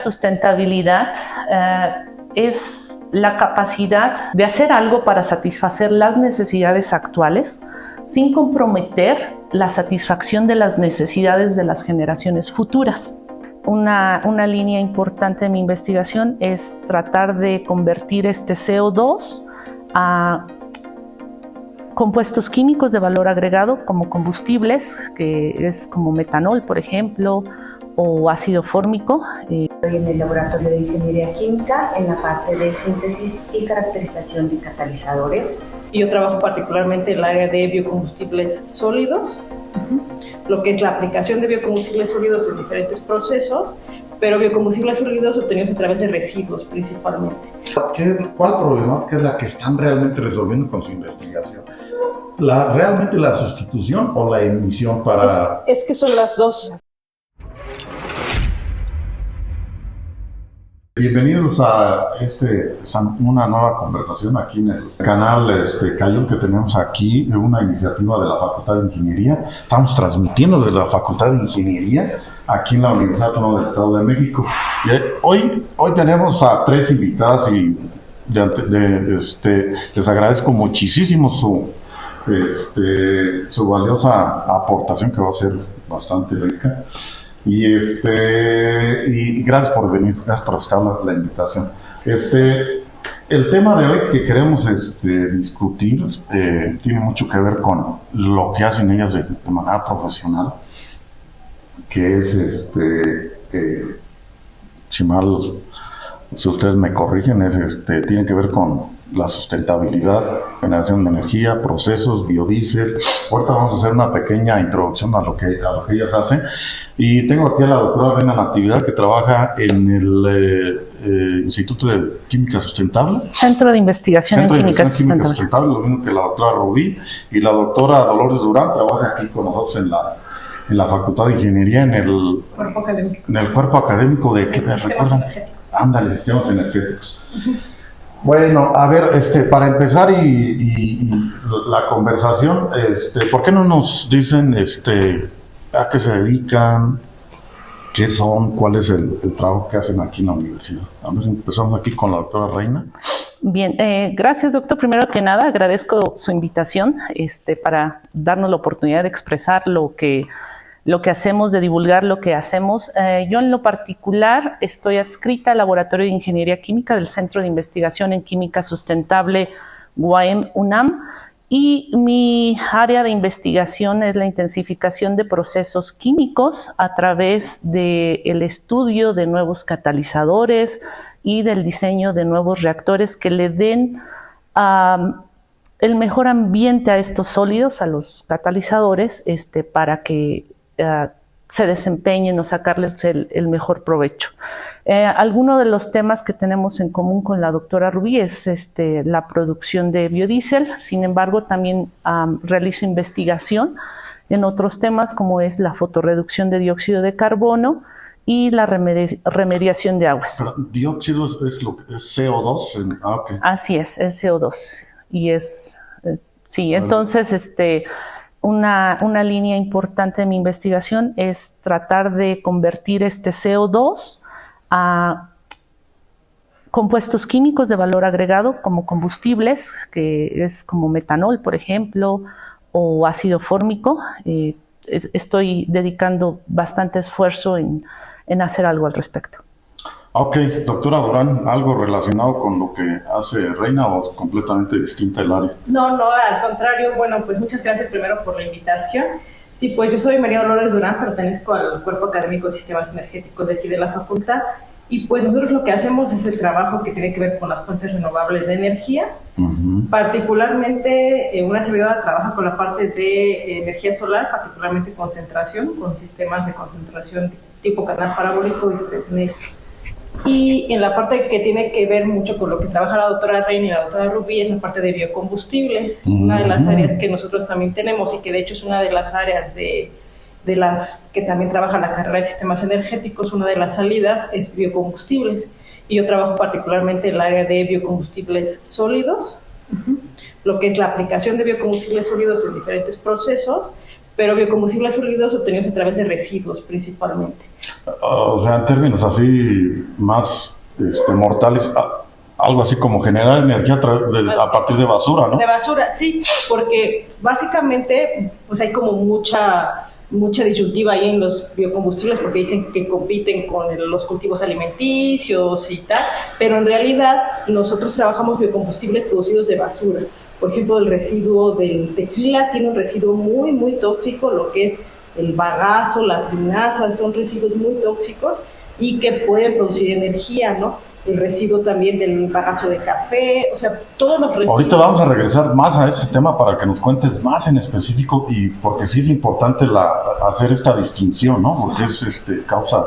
Sustentabilidad es la capacidad de hacer algo para satisfacer las necesidades actuales sin comprometer la satisfacción de las necesidades de las generaciones futuras. Una línea importante de mi investigación es tratar de convertir este CO2 a compuestos químicos de valor agregado como combustibles, que es como metanol, por ejemplo, o ácido fórmico. Estoy en el Laboratorio de Ingeniería Química en la parte de síntesis y caracterización de catalizadores. Yo trabajo particularmente en el área de biocombustibles sólidos, lo que es la aplicación de biocombustibles sólidos en diferentes procesos, pero biocombustibles sólidos obtenidos a través de residuos principalmente. ¿Cuál problema es la que están realmente resolviendo con su investigación? ¿Realmente la sustitución o la emisión para...? Es que son las dos. Bienvenidos a una nueva conversación aquí en el canal Cayón que tenemos aquí, de una iniciativa de la Facultad de Ingeniería. Estamos transmitiendo desde la Facultad de Ingeniería aquí en la Universidad Autónoma del Estado de México. Y hoy tenemos a tres invitadas y les agradezco muchísimo su valiosa aportación, que va a ser bastante rica. Y gracias por venir, gracias por aceptar la invitación. El tema de hoy que queremos discutir tiene mucho que ver con lo que hacen ellas de manera profesional, que es si ustedes me corrigen, tiene que ver con la sustentabilidad, generación de energía, procesos, biodiesel. Ahorita vamos a hacer una pequeña introducción a lo que ellas hacen. Y tengo aquí a la doctora Reina Natividad, que trabaja en el Instituto de Química Sustentable. Centro de Investigación en Química Sustentable. Lo mismo que la doctora Rubí. Y la doctora Dolores Durán trabaja aquí con nosotros en la Facultad de Ingeniería, en el cuerpo académico de ¿qué te recuerdan? Ándale, sistemas energéticos. Bueno, a ver, para empezar y la conversación, ¿por qué no nos dicen a qué se dedican, qué son, cuál es el trabajo que hacen aquí en la universidad? A ver, empezamos aquí con la doctora Reina. Bien, gracias, doctor. Primero que nada, agradezco su invitación para darnos la oportunidad de expresar lo que hacemos, de divulgar lo que hacemos. Yo en lo particular estoy adscrita al Laboratorio de Ingeniería Química del Centro de Investigación en Química Sustentable UAM-UNAM, y mi área de investigación es la intensificación de procesos químicos a través del estudio de nuevos catalizadores y del diseño de nuevos reactores que le den el mejor ambiente a estos sólidos, a los catalizadores, para que se desempeñen o sacarles el mejor provecho. Algunos de los temas que tenemos en común con la doctora Rubí es la producción de biodiesel. Sin embargo, también realizo investigación en otros temas, como es la fotorreducción de dióxido de carbono y la remediación de aguas. Pero dióxido es CO2. Okay. Así es CO2. Y sí, entonces una línea importante de mi investigación es tratar de convertir este CO2 a compuestos químicos de valor agregado como combustibles, que es como metanol, por ejemplo, o ácido fórmico. Estoy dedicando bastante esfuerzo en hacer algo al respecto. Ok, doctora Durán, ¿algo relacionado con lo que hace Reina o completamente distinta el área? No, al contrario. Bueno, pues muchas gracias primero por la invitación. Sí, pues yo soy María Dolores Durán, pertenezco al Cuerpo Académico de Sistemas Energéticos de aquí de la facultad, y pues nosotros lo que hacemos es el trabajo que tiene que ver con las fuentes renovables de energía. Particularmente una servidora trabaja con la parte de energía solar, particularmente concentración, con sistemas de concentración tipo canal parabólico y Fresnel. Y en la parte que tiene que ver mucho con lo que trabaja la doctora Reina y la doctora Rubí es la parte de biocombustibles, una de las áreas que nosotros también tenemos y que de hecho es una de las áreas de las que también trabaja la carrera de sistemas energéticos. Una de las salidas es biocombustibles, y yo trabajo particularmente en el área de biocombustibles sólidos, lo que es la aplicación de biocombustibles sólidos en diferentes procesos, pero biocombustibles sólidos obtenidos a través de residuos principalmente. O sea, en términos así más mortales, algo así como generar energía a partir de basura, ¿no? De basura, sí, porque básicamente pues hay como mucha disyuntiva ahí en los biocombustibles, porque dicen que compiten con los cultivos alimenticios y tal, pero en realidad nosotros trabajamos biocombustibles producidos de basura. Por ejemplo, el residuo del tequila tiene un residuo muy, muy tóxico, lo que es el bagazo, las linazas, son residuos muy tóxicos y que pueden producir energía, ¿no? El residuo también del bagazo de café, o sea, todos los residuos. Ahorita vamos a regresar más a ese tema para que nos cuentes más en específico, y porque sí es importante hacer esta distinción, ¿no? Porque es causa.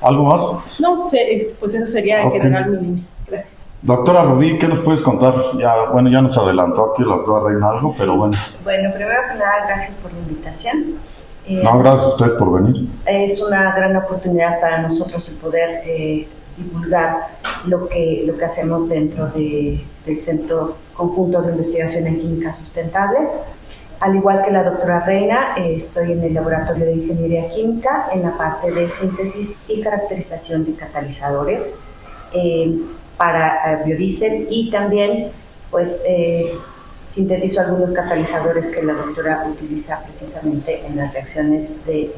¿Algo más? No, pues eso sería en general mi línea. Gracias. Doctora Rubí, ¿qué nos puedes contar? Ya nos adelantó aquí la doctora Reina algo, pero bueno. Bueno, primero que nada, gracias por la invitación. No, gracias a ustedes por venir. Es una gran oportunidad para nosotros el poder divulgar lo que hacemos dentro del Centro Conjunto de Investigación en Química Sustentable. Al igual que la doctora Reina, estoy en el Laboratorio de Ingeniería Química en la parte de síntesis y caracterización de catalizadores para biodiesel, y también pues sintetizo algunos catalizadores que la doctora utiliza precisamente en las reacciones de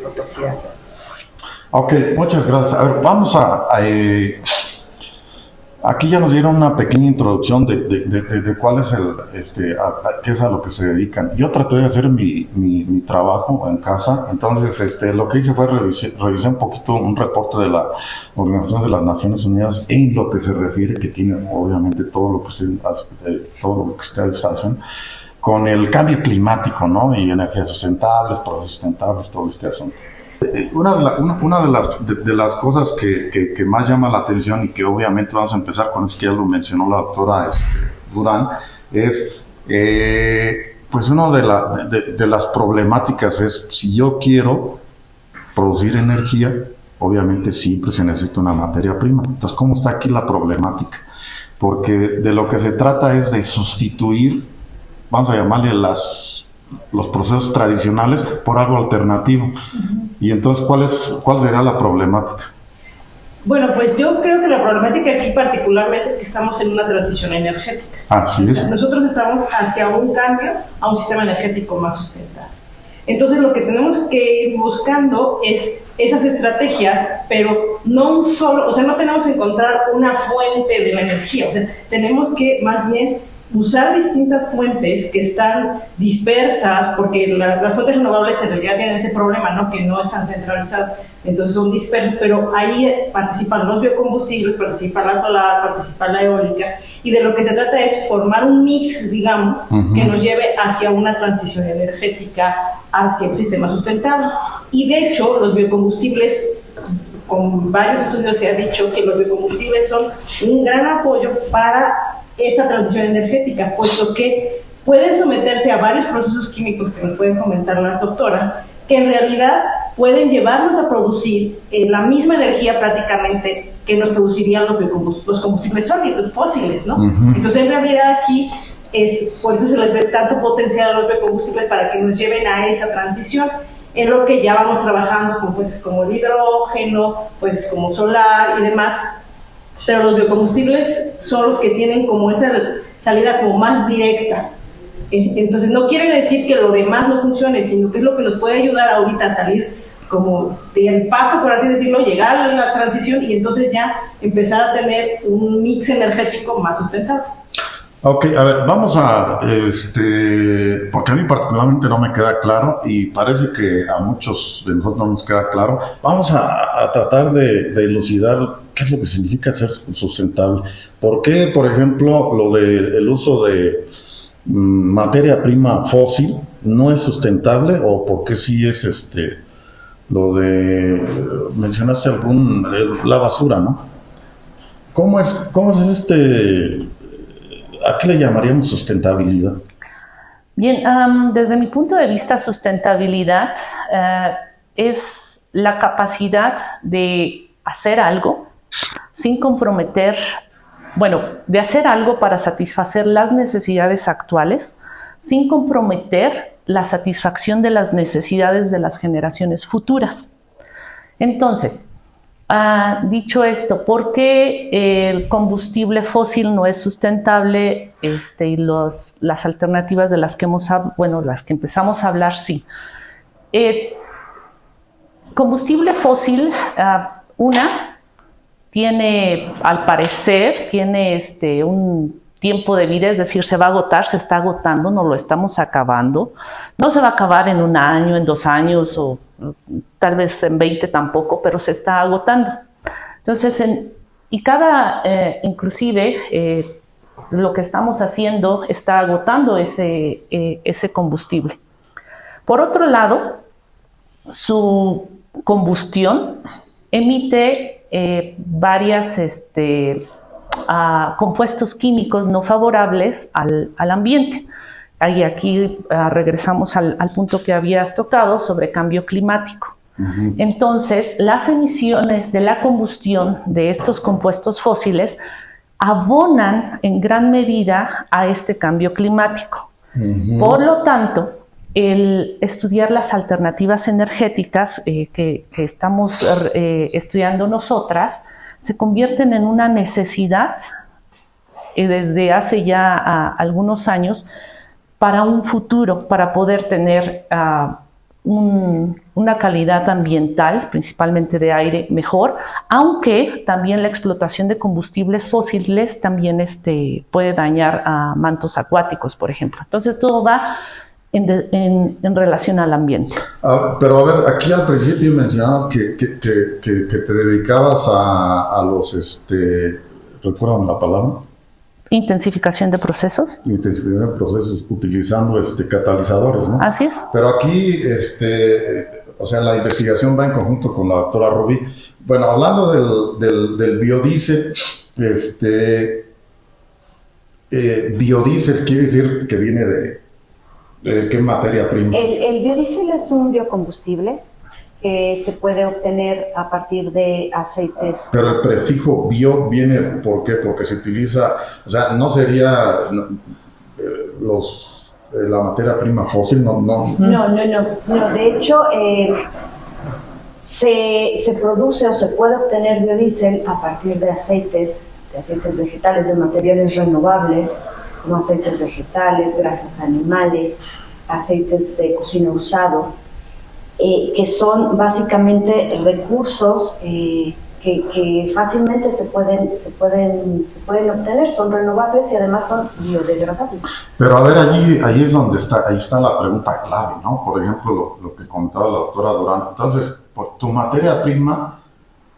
fotooxidación. Ok, muchas gracias. A ver, vamos aquí ya nos dieron una pequeña introducción de cuál es qué es a lo que se dedican. Yo traté de hacer mi trabajo en casa, entonces lo que hice fue revisé un poquito un reporte de la Organización de las Naciones Unidas en lo que se refiere, que tiene obviamente todo lo que ustedes hacen con el cambio climático, ¿no? Y energías sustentables, procesos sustentables, todo este asunto. Una de las cosas que más llama la atención, y que obviamente vamos a empezar con esto que ya lo mencionó la doctora Durán, es pues una de las problemáticas es, si yo quiero producir energía, obviamente siempre se necesita una materia prima. Entonces, ¿cómo está aquí la problemática? Porque de lo que se trata es de sustituir, vamos a llamarle los procesos tradicionales por algo alternativo. Y entonces, ¿cuál sería la problemática? Bueno, pues yo creo que la problemática aquí particularmente es que estamos en una transición energética. Así es. Nosotros estamos hacia un cambio a un sistema energético más sustentable. Entonces lo que tenemos que ir buscando es esas estrategias, pero no un solo, o sea, no tenemos que encontrar una fuente de la energía, o sea, tenemos que más bien usar distintas fuentes que están dispersas, porque las fuentes renovables en realidad tienen ese problema, ¿no? Que no están centralizadas, entonces son dispersas, pero ahí participan los biocombustibles, participa la solar, participa la eólica, y de lo que se trata es formar un mix, digamos, que nos lleve hacia una transición energética, hacia un sistema sustentable. Y de hecho, los biocombustibles, con varios estudios se ha dicho que los biocombustibles son un gran apoyo para esa transición energética, puesto que pueden someterse a varios procesos químicos que nos pueden comentar las doctoras, que en realidad pueden llevarnos a producir la misma energía prácticamente que nos producirían los combustibles sólidos, fósiles, ¿no? Entonces, en realidad aquí por eso se les ve tanto potencial a los biocombustibles para que nos lleven a esa transición, en lo que ya vamos trabajando con fuentes como el hidrógeno, fuentes como solar y demás. Pero los biocombustibles son los que tienen como esa salida como más directa. Entonces no quiere decir que lo demás no funcione, sino que es lo que nos puede ayudar ahorita a salir como del paso, por así decirlo, llegar a la transición y entonces ya empezar a tener un mix energético más sustentable. Ok, a ver, vamos a, porque a mí particularmente no me queda claro y parece que a muchos de nosotros no nos queda claro. Vamos a tratar de elucidar qué es lo que significa ser sustentable. ¿Por qué, por ejemplo, lo del uso de materia prima fósil no es sustentable, o por qué sí es lo de, mencionaste la basura, ¿no? ¿Cómo es ¿a qué le llamaríamos sustentabilidad? Bien, desde mi punto de vista, sustentabilidad es la capacidad de hacer algo sin comprometer, de hacer algo para satisfacer las necesidades actuales, sin comprometer la satisfacción de las necesidades de las generaciones futuras. Entonces, dicho esto, ¿por qué el combustible fósil no es sustentable y las alternativas de las que las que empezamos a hablar, sí? Combustible fósil, tiene, al parecer, tiene un tiempo de vida, es decir, se va a agotar, se está agotando, no lo estamos acabando. No se va a acabar en 1 año, en 2 años o tal vez en 20 tampoco, pero se está agotando. Entonces, inclusive, lo que estamos haciendo está agotando ese combustible. Por otro lado, su combustión emite varias compuestos químicos no favorables al ambiente. Y aquí regresamos al punto que habías tocado sobre cambio climático. Entonces, las emisiones de la combustión de estos compuestos fósiles abonan en gran medida a este cambio climático. Por lo tanto, el estudiar las alternativas energéticas que estamos estudiando nosotras se convierten en una necesidad desde hace ya algunos años para un futuro, para poder tener una calidad ambiental, principalmente de aire, mejor, aunque también la explotación de combustibles fósiles también puede dañar a mantos acuáticos, por ejemplo. Entonces todo va en relación al ambiente. Pero a ver, aquí al principio mencionabas que te dedicabas a los, ¿recuerdan la palabra? Intensificación de procesos. Intensificación de procesos utilizando catalizadores, ¿no? Así es. Pero aquí, o sea, la investigación va en conjunto con la doctora Rubí. Bueno, hablando del biodiesel, biodiesel quiere decir que viene de ¿qué materia prima? El biodiesel es un biocombustible que se puede obtener a partir de aceites. Pero el prefijo bio viene, ¿por qué? Porque se utiliza, o sea, no sería la materia prima fósil, no. No, de hecho, se produce o se puede obtener biodiesel a partir de aceites vegetales, de materiales renovables, como aceites vegetales, grasas animales, aceites de cocina usado, que son básicamente recursos que fácilmente se pueden obtener, son renovables y además son biodegradables. Pero a ver, allí es donde está la pregunta clave, ¿no? Por ejemplo, lo que comentaba la doctora Durán. Entonces, por tu materia prima,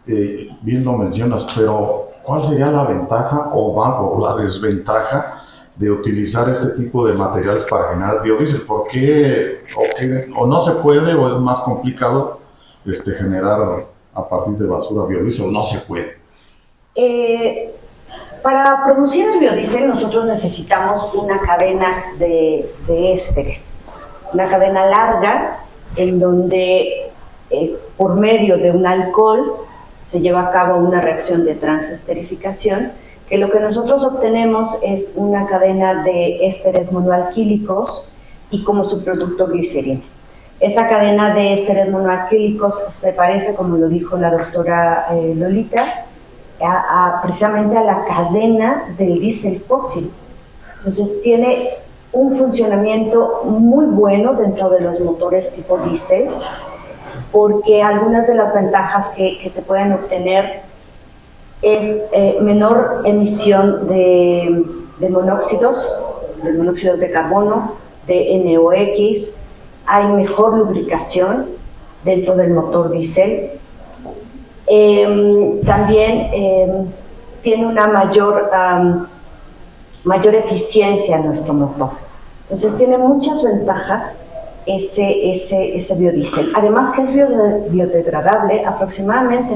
bien lo mencionas, pero ¿cuál sería la ventaja o la desventaja de utilizar este tipo de materiales para generar biodiesel? ¿Por qué o no se puede o es más complicado generar a partir de basura biodiesel? No se puede. Para producir el biodiesel nosotros necesitamos una cadena de ésteres, una cadena larga en donde por medio de un alcohol se lleva a cabo una reacción de transesterificación, que lo que nosotros obtenemos es una cadena de ésteres monoalquílicos y como subproducto glicerina. Esa cadena de ésteres monoalquílicos se parece, como lo dijo la doctora Lolita, precisamente a la cadena del diésel fósil. Entonces tiene un funcionamiento muy bueno dentro de los motores tipo diésel, porque algunas de las ventajas que se pueden obtener es menor emisión de monóxidos de carbono, de NOx, hay mejor lubricación dentro del motor diésel. También tiene una mayor eficiencia nuestro motor. Entonces tiene muchas ventajas ese biodiesel. Además que es biodegradable aproximadamente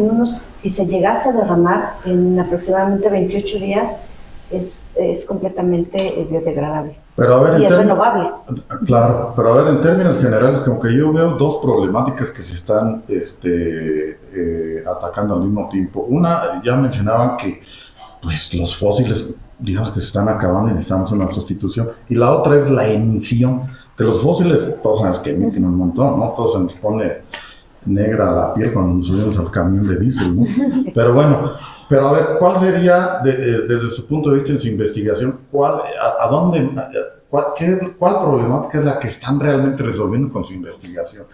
si se llegase a derramar en aproximadamente 28 días, es completamente biodegradable. Pero a ver, y es renovable. Claro, pero a ver, en términos generales, como que yo veo dos problemáticas que se están atacando al mismo tiempo. Una, ya mencionaban que pues, los fósiles, digamos que se están acabando y necesitamos una sustitución. Y la otra es la emisión Que los fósiles, todos sabemos que emiten un montón, ¿no? Todos se nos pone negra la piel cuando nos subimos al camión de diésel, ¿no? Pero bueno, pero a ver, ¿cuál sería, desde su punto de vista en su investigación, cuál problemática es la que están realmente resolviendo con su investigación?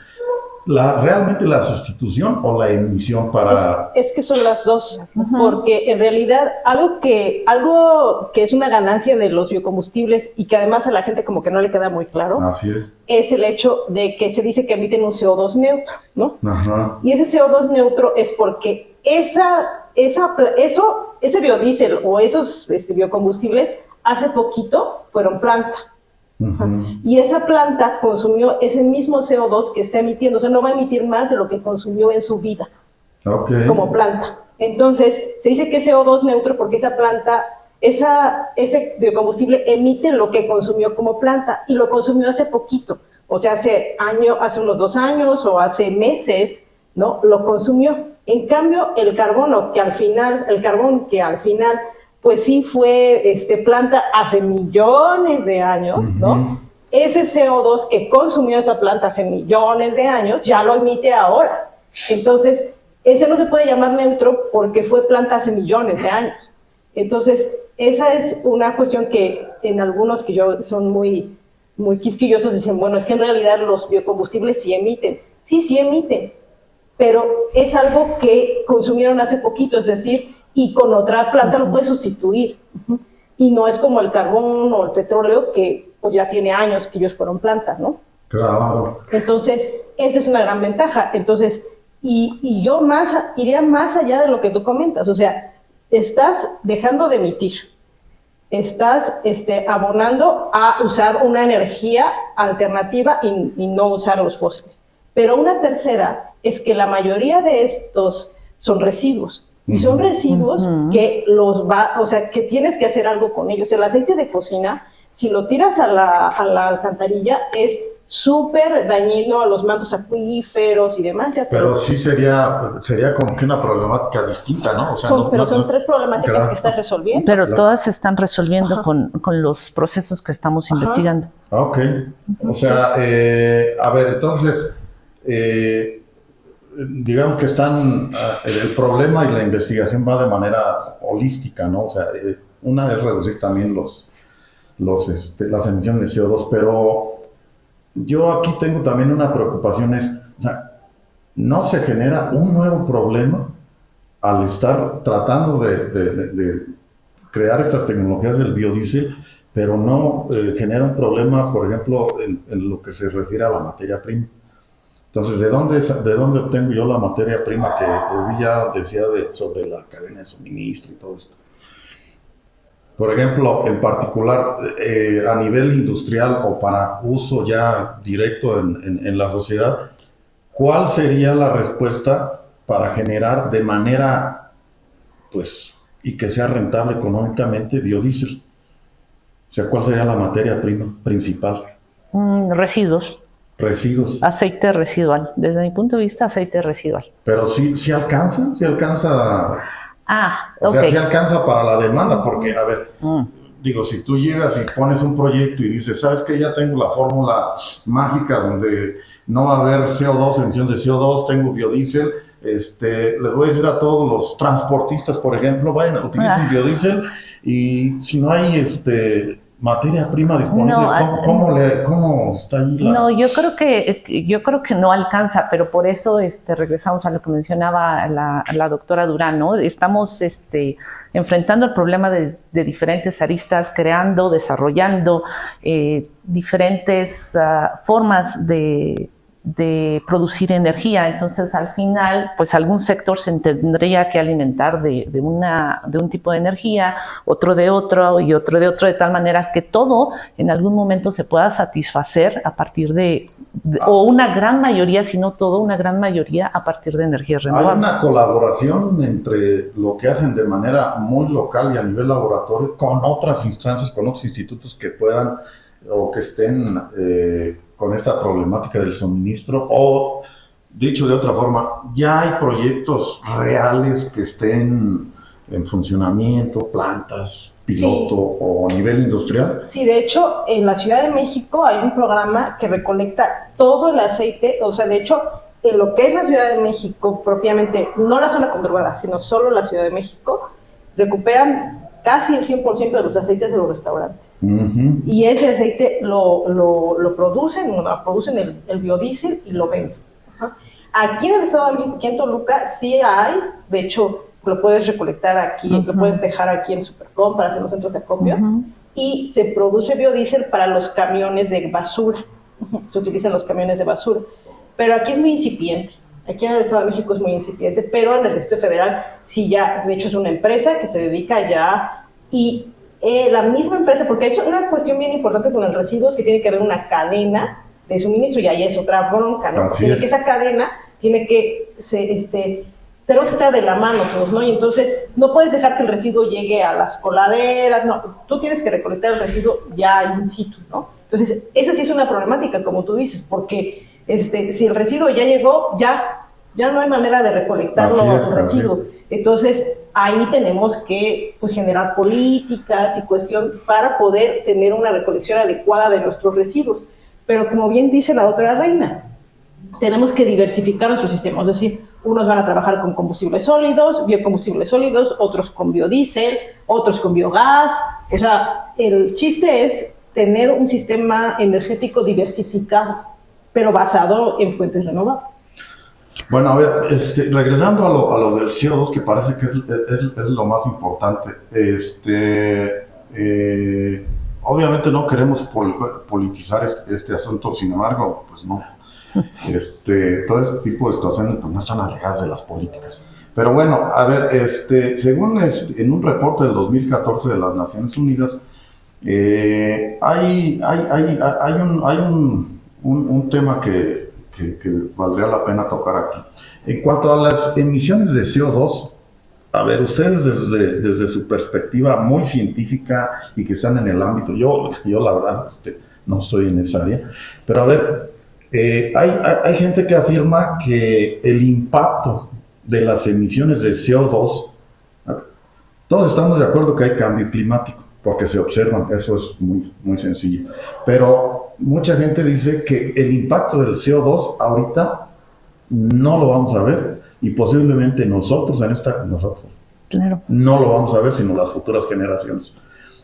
¿Realmente la sustitución o la emisión para...? Es que son las dos, porque en realidad algo que es una ganancia de los biocombustibles y que además a la gente como que no le queda muy claro, Así es el hecho de que se dice que emiten un CO2 neutro, ¿no? Ajá. Y ese CO2 neutro es porque ese biodiesel o esos biocombustibles hace poquito fueron planta. Y esa planta consumió ese mismo CO2 que está emitiendo, o sea, no va a emitir más de lo que consumió en su vida como planta. Entonces, se dice que es CO2 neutro porque esa planta, ese biocombustible emite lo que consumió como planta y lo consumió hace poquito, o sea, hace unos 2 años o hace meses, ¿no? Lo consumió. En cambio, el carbón que al final pues sí fue planta hace millones de años, ¿no? Ese CO2 que consumió esa planta hace millones de años, ya lo emite ahora. Entonces, ese no se puede llamar neutro porque fue planta hace millones de años. Entonces, esa es una cuestión que en algunos que son muy, muy quisquillosos dicen, bueno, es que en realidad los biocombustibles sí emiten. Sí emiten, pero es algo que consumieron hace poquito, es decir, y con otra planta lo puede sustituir. Y no es como el carbón o el petróleo que pues ya tiene años que ellos fueron plantas, ¿no? Claro. Entonces, esa es una gran ventaja. Entonces, y yo iría más allá de lo que tú comentas, o sea, estás dejando de emitir, estás abonando a usar una energía alternativa y no usar los fósiles. Pero una tercera es que la mayoría de estos son residuos. Y son residuos que que tienes que hacer algo con ellos. El aceite de cocina, si lo tiras a la alcantarilla, es súper dañino a los mantos acuíferos y demás. Pero sí sería como que una problemática distinta, ¿no? O sea, son 3 problemáticas que estás resolviendo. Pero todas se están resolviendo con los procesos que estamos investigando. Ok. O sea, a ver, entonces... digamos que el problema y la investigación va de manera holística, ¿no? O sea, una es reducir también las emisiones de CO2, pero yo aquí tengo también una preocupación, o sea, no se genera un nuevo problema al estar tratando de crear estas tecnologías del biodiesel, pero no genera un problema, por ejemplo, en lo que se refiere a la materia prima. Entonces, ¿de dónde obtengo yo la materia prima que ya decía sobre la cadena de suministro y todo esto? Por ejemplo, en particular, a nivel industrial o para uso ya directo en la sociedad, ¿cuál sería la respuesta para generar de manera, pues, y que sea rentable económicamente biodiesel? O sea, ¿cuál sería la materia prima principal? Residuos. Aceite residual. Desde mi punto de vista, aceite residual. Pero sí alcanza. O sea, sí alcanza para la demanda, porque, a ver, digo, si tú llegas y pones un proyecto y dices, ¿sabes qué? Ya tengo la fórmula mágica donde no va a haber CO2, emisión de CO2, tengo biodiesel, les voy a decir a todos los transportistas, por ejemplo, vayan, utilicen biodiesel, y si no hay materia prima disponible, ¿cómo está ahí No, yo creo que no alcanza, pero por eso regresamos a lo que mencionaba la doctora Durán, ¿no? Estamos enfrentando el problema de diferentes aristas, creando, desarrollando diferentes formas de producir energía. Entonces, al final, pues algún sector se tendría que alimentar de un tipo de energía, otro de otro y otro de otro, de tal manera que todo en algún momento se pueda satisfacer a partir o una gran mayoría, si no todo, una gran mayoría a partir de energías renovables. Hay una colaboración entre lo que hacen de manera muy local y a nivel laboratorio con otras instancias, con otros institutos que puedan o que estén con esta problemática del suministro, o dicho de otra forma, ya hay proyectos reales que estén en funcionamiento, plantas, piloto o a nivel industrial? Sí, de hecho, en la Ciudad de México hay un programa que recolecta todo el aceite, o sea, de hecho, en lo que es la Ciudad de México propiamente, no la zona conurbada, sino solo la Ciudad de México, recuperan casi el 100% de los aceites de los restaurantes. Y ese aceite lo producen el biodiesel y lo venden. Aquí en el Estado de México, aquí en Toluca, sí hay, de hecho, lo puedes recolectar aquí, lo puedes dejar aquí en Supercompras, en los centros de acopio, y se produce biodiesel para los camiones de basura. Se utilizan los camiones de basura. Pero aquí es muy incipiente. Aquí en el Estado de México es muy incipiente, pero en el Distrito Federal sí ya, de hecho es una empresa que se dedica ya, y la misma empresa, porque es una cuestión bien importante con el residuo, es que tiene que haber una cadena de suministro, y ahí es otra bronca, ¿no? Tiene que esa cadena, tenemos que estar de la mano todos, ¿no? Y entonces no puedes dejar que el residuo llegue a las coladeras, no, tú tienes que recolectar el residuo ya in situ, ¿no? Entonces, esa sí es una problemática, como tú dices, porque si el residuo ya llegó, ya no hay manera de recolectar los residuos. Entonces, ahí tenemos que generar políticas y cuestión para poder tener una recolección adecuada de nuestros residuos. Pero como bien dice la doctora Reina, tenemos que diversificar nuestro sistema, es decir, unos van a trabajar con combustibles sólidos, biocombustibles sólidos, otros con biodiesel, otros con biogás. O sea, el chiste es tener un sistema energético diversificado, pero basado en fuentes renovables. Bueno, a ver, regresando a lo del CO2, que parece que es lo más importante. Obviamente no queremos politizar este asunto, sin embargo, pues no. Todo este tipo de situaciones pues no están alejadas de las políticas. Pero bueno, a ver, según en un reporte del 2014 de las Naciones Unidas, hay un tema que valdría la pena tocar aquí. En cuanto a las emisiones de CO2, a ver, ustedes desde su perspectiva muy científica y que están en el ámbito, yo la verdad no estoy en esa área, pero a ver, hay gente que afirma que el impacto de las emisiones de CO2, todos estamos de acuerdo que hay cambio climático, porque se observan, eso es muy, muy sencillo, pero mucha gente dice que el impacto del CO2 ahorita no lo vamos a ver, y posiblemente nosotros claro, no lo vamos a ver, sino las futuras generaciones.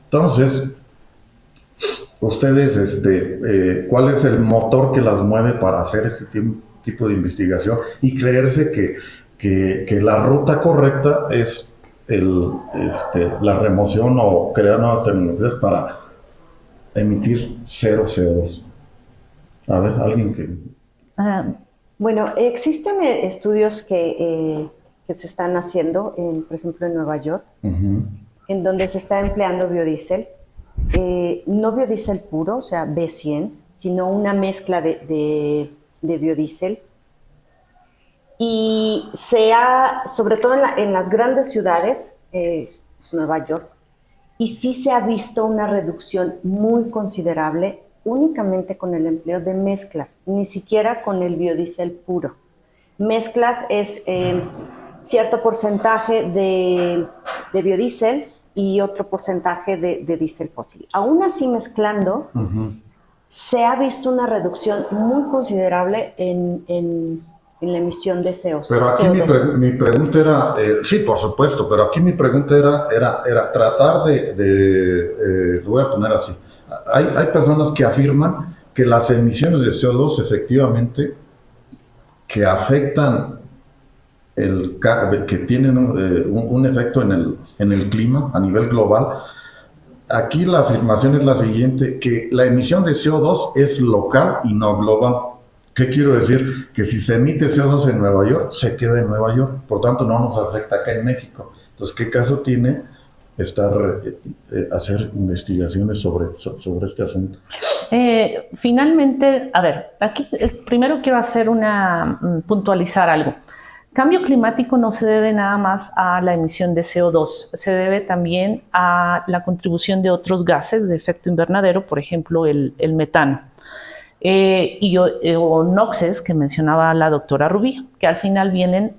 Entonces, ustedes, ¿cuál es el motor que las mueve para hacer este tipo de investigación y creerse que la ruta correcta es la remoción o crear nuevas tecnologías para emitir cero CO2? A ver, alguien que... Bueno, existen estudios que se están haciendo, por ejemplo, en Nueva York, en donde se está empleando biodiesel. No biodiesel puro, o sea, B100, sino una mezcla de biodiesel. Y sobre todo en las grandes ciudades, Nueva York, y sí se ha visto una reducción muy considerable únicamente con el empleo de mezclas, ni siquiera con el biodiesel puro. Mezclas es cierto porcentaje de biodiesel y otro porcentaje de diésel fósil. Aún así, mezclando, se ha visto una reducción muy considerable en la emisión de CO2. Pero aquí mi pregunta era, sí, por supuesto, pero aquí mi pregunta era tratar lo voy a poner así. Hay personas que afirman que las emisiones de CO2 efectivamente que afectan que tienen un efecto en el clima a nivel global. Aquí la afirmación es la siguiente, que la emisión de CO2 es local y no global. ¿Qué quiero decir? Que si se emite CO2 en Nueva York, se queda en Nueva York, por tanto no nos afecta acá en México. Entonces, ¿qué caso tiene hacer investigaciones sobre este asunto? Finalmente, a ver, aquí primero quiero puntualizar algo. Cambio climático no se debe nada más a la emisión de CO2, se debe también a la contribución de otros gases de efecto invernadero, por ejemplo, el metano. O NOxes que mencionaba la doctora Rubí, que al final vienen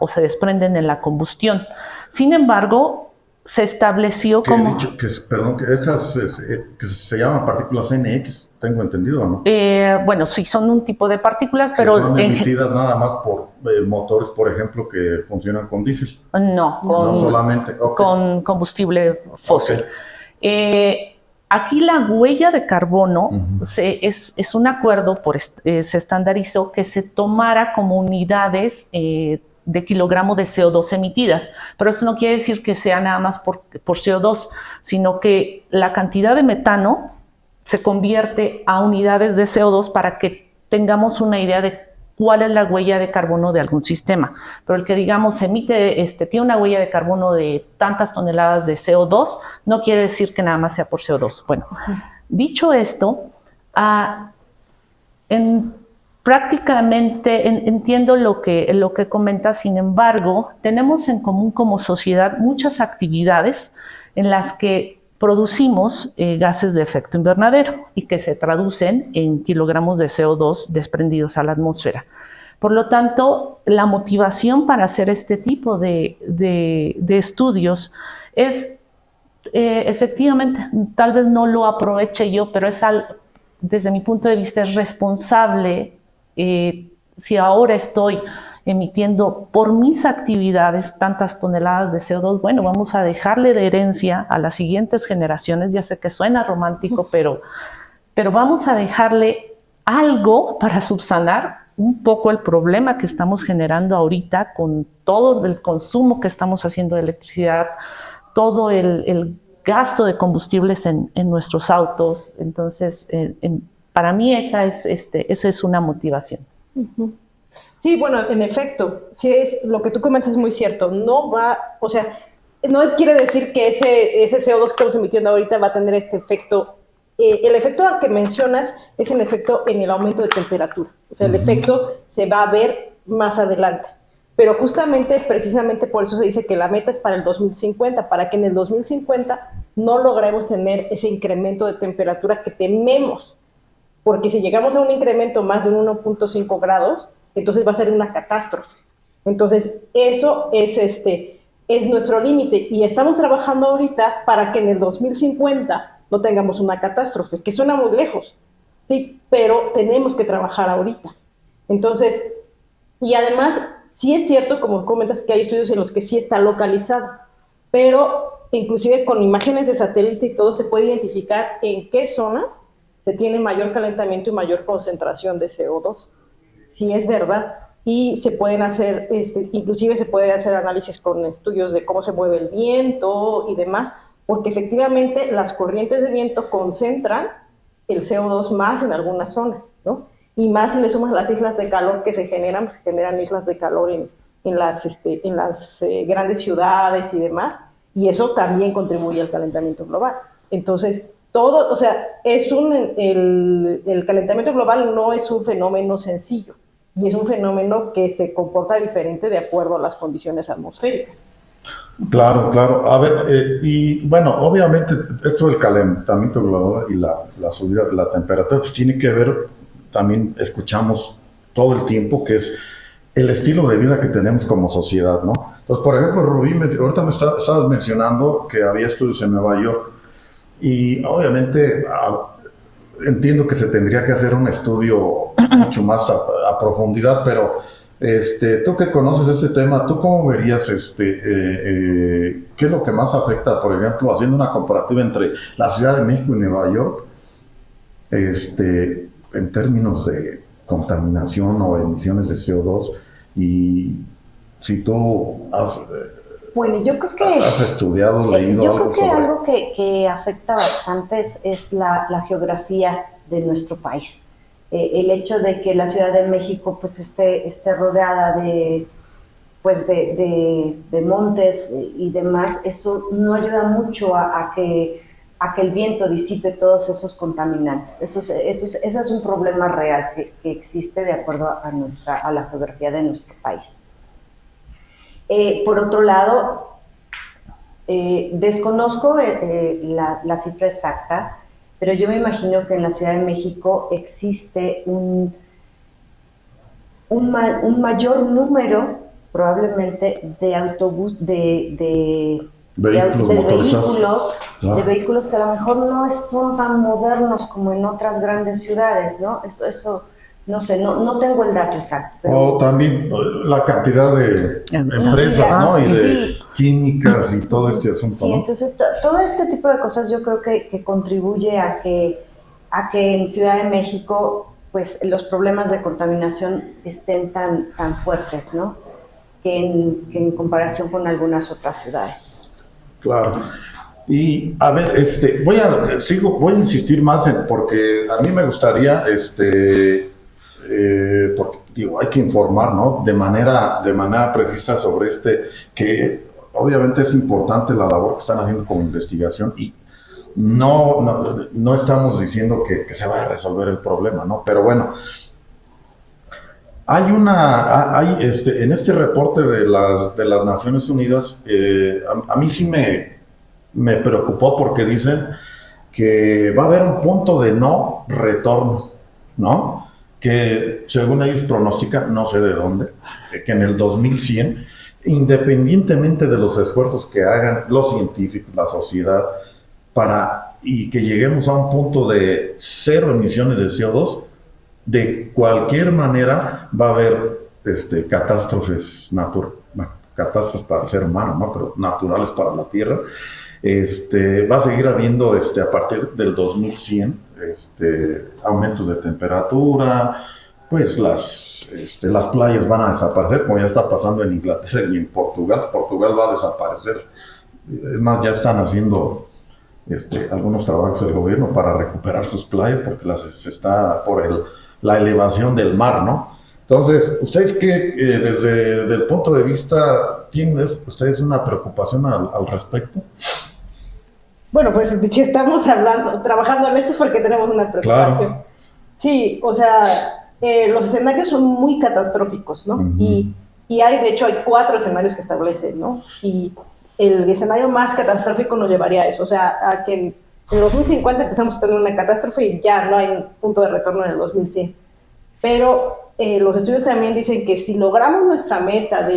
o se desprenden en la combustión. Sin embargo, se estableció Que he como... dicho que, perdón, que esas que se llaman partículas NX, tengo entendido, ¿no? Bueno, sí, son un tipo de partículas, Que pero... son emitidas nada más por motores, por ejemplo, que funcionan con diésel. No, No solamente. Okay. Con combustible fósil. Okay. Aquí la huella de carbono es un acuerdo, se estandarizó que se tomara como unidades de kilogramo de CO2 emitidas, pero eso no quiere decir que sea nada más por CO2, sino que la cantidad de metano se convierte a unidades de CO2 para que tengamos una idea de cuál es la huella de carbono de algún sistema. Pero el que, digamos, tiene una huella de carbono de tantas toneladas de CO2, no quiere decir que nada más sea por CO2. Bueno, dicho esto, prácticamente entiendo lo que comentas. Sin embargo, tenemos en común como sociedad muchas actividades en las que producimos gases de efecto invernadero y que se traducen en kilogramos de CO2 desprendidos a la atmósfera. Por lo tanto, la motivación para hacer este tipo de estudios es, efectivamente, tal vez no lo aproveche yo, pero desde mi punto de vista es responsable. Si ahora estoy emitiendo por mis actividades tantas toneladas de CO2, bueno, vamos a dejarle de herencia a las siguientes generaciones. Ya sé que suena romántico, pero vamos a dejarle algo para subsanar un poco el problema que estamos generando ahorita con todo el consumo que estamos haciendo de electricidad, todo el gasto de combustibles en nuestros autos. Entonces, para mí esa es una motivación. Sí, bueno, en efecto, sí, lo que tú comentas es muy cierto. No quiere decir que ese CO2 que estamos emitiendo ahorita va a tener este efecto. El efecto que mencionas es el efecto en el aumento de temperatura. O sea, el efecto se va a ver más adelante. Pero precisamente por eso se dice que la meta es para el 2050, para que en el 2050 no logremos tener ese incremento de temperatura que tememos. Porque si llegamos a un incremento más de 1.5 grados, entonces va a ser una catástrofe. Entonces, eso es nuestro límite. Y estamos trabajando ahorita para que en el 2050 no tengamos una catástrofe, que suena muy lejos, sí, pero tenemos que trabajar ahorita. Entonces, y además, sí es cierto, como comentas, que hay estudios en los que sí está localizado, pero inclusive con imágenes de satélite y todo se puede identificar en qué zonas se tiene mayor calentamiento y mayor concentración de CO2. Sí, es verdad. Y se pueden hacer, inclusive se puede hacer análisis con estudios de cómo se mueve el viento y demás, porque efectivamente las corrientes de viento concentran el CO2 más en algunas zonas, ¿no? Y más si le sumas las islas de calor que se generan islas de calor en las grandes ciudades y demás, y eso también contribuye al calentamiento global. Entonces, el calentamiento global no es un fenómeno sencillo, y es un fenómeno que se comporta diferente de acuerdo a las condiciones atmosféricas. Claro, claro. A ver, y bueno, obviamente esto del calentamiento global y la subida de la temperatura, pues tiene que ver, también escuchamos todo el tiempo, que es el estilo de vida que tenemos como sociedad, ¿no? Entonces, por ejemplo, Rubí, ahorita me estabas mencionando que había estudios en Nueva York, y obviamente entiendo que se tendría que hacer un estudio mucho más a profundidad, pero tú que conoces este tema, ¿tú cómo verías qué es lo que más afecta, por ejemplo, haciendo una comparativa entre la Ciudad de México y Nueva York, en términos de contaminación o emisiones de CO2? Y si tú bueno, yo creo que has estudiado, leído yo algo creo que sobre... algo que afecta bastante es la geografía de nuestro país. El hecho de que la Ciudad de México pues esté rodeada de montes y demás, eso no ayuda mucho a que el viento disipe todos esos contaminantes. Ese es un problema real que existe de acuerdo a la geografía de nuestro país. Por otro lado, desconozco la cifra exacta, pero yo me imagino que en la Ciudad de México existe un mayor número probablemente de autobús, de Claro. vehículos que a lo mejor no son tan modernos como en otras grandes ciudades, ¿no? Eso no sé, no tengo el dato exacto. Pero... O también la cantidad de empresas, ¿no? Y de químicas y todo este asunto, sí, ¿no? Entonces todo este tipo de cosas yo creo que contribuye a que en Ciudad de México pues los problemas de contaminación estén tan fuertes, ¿no? Que en comparación con algunas otras ciudades. Claro. Y a ver, voy a insistir más porque a mí me gustaría, porque digo, hay que informar, ¿no? De manera precisa sobre que obviamente es importante la labor que están haciendo como investigación y no estamos diciendo que se vaya a resolver el problema, ¿no? Pero bueno, hay en este reporte de las Naciones Unidas, a mí sí me preocupó porque dicen que va a haber un punto de no retorno, ¿no? Que según ellos pronostican, no sé de dónde, que en el 2100, independientemente de los esfuerzos que hagan los científicos, la sociedad, y que lleguemos a un punto de 0 emisiones de CO2, de cualquier manera va a haber catástrofes para el ser humano, ¿no? Pero naturales para la Tierra. Va a seguir habiendo a partir del 2100 aumentos de temperatura, pues las playas van a desaparecer, como ya está pasando en Inglaterra y en Portugal. Portugal va a desaparecer. Es más, ya están haciendo algunos trabajos del gobierno para recuperar sus playas porque se está por la elevación del mar, ¿no? Entonces, ¿ustedes desde el punto de vista, tienen ustedes una preocupación al respecto? Bueno, pues si estamos trabajando en esto es porque tenemos una preocupación. Claro. Sí, o sea, los escenarios son muy catastróficos, ¿no? Uh-huh. Y de hecho, hay 4 escenarios que establecen, ¿no? Y el escenario más catastrófico nos llevaría a eso, o sea, a que en 2050 empezamos a tener una catástrofe y ya no hay punto de retorno en el 2100. Pero los estudios también dicen que si logramos nuestra meta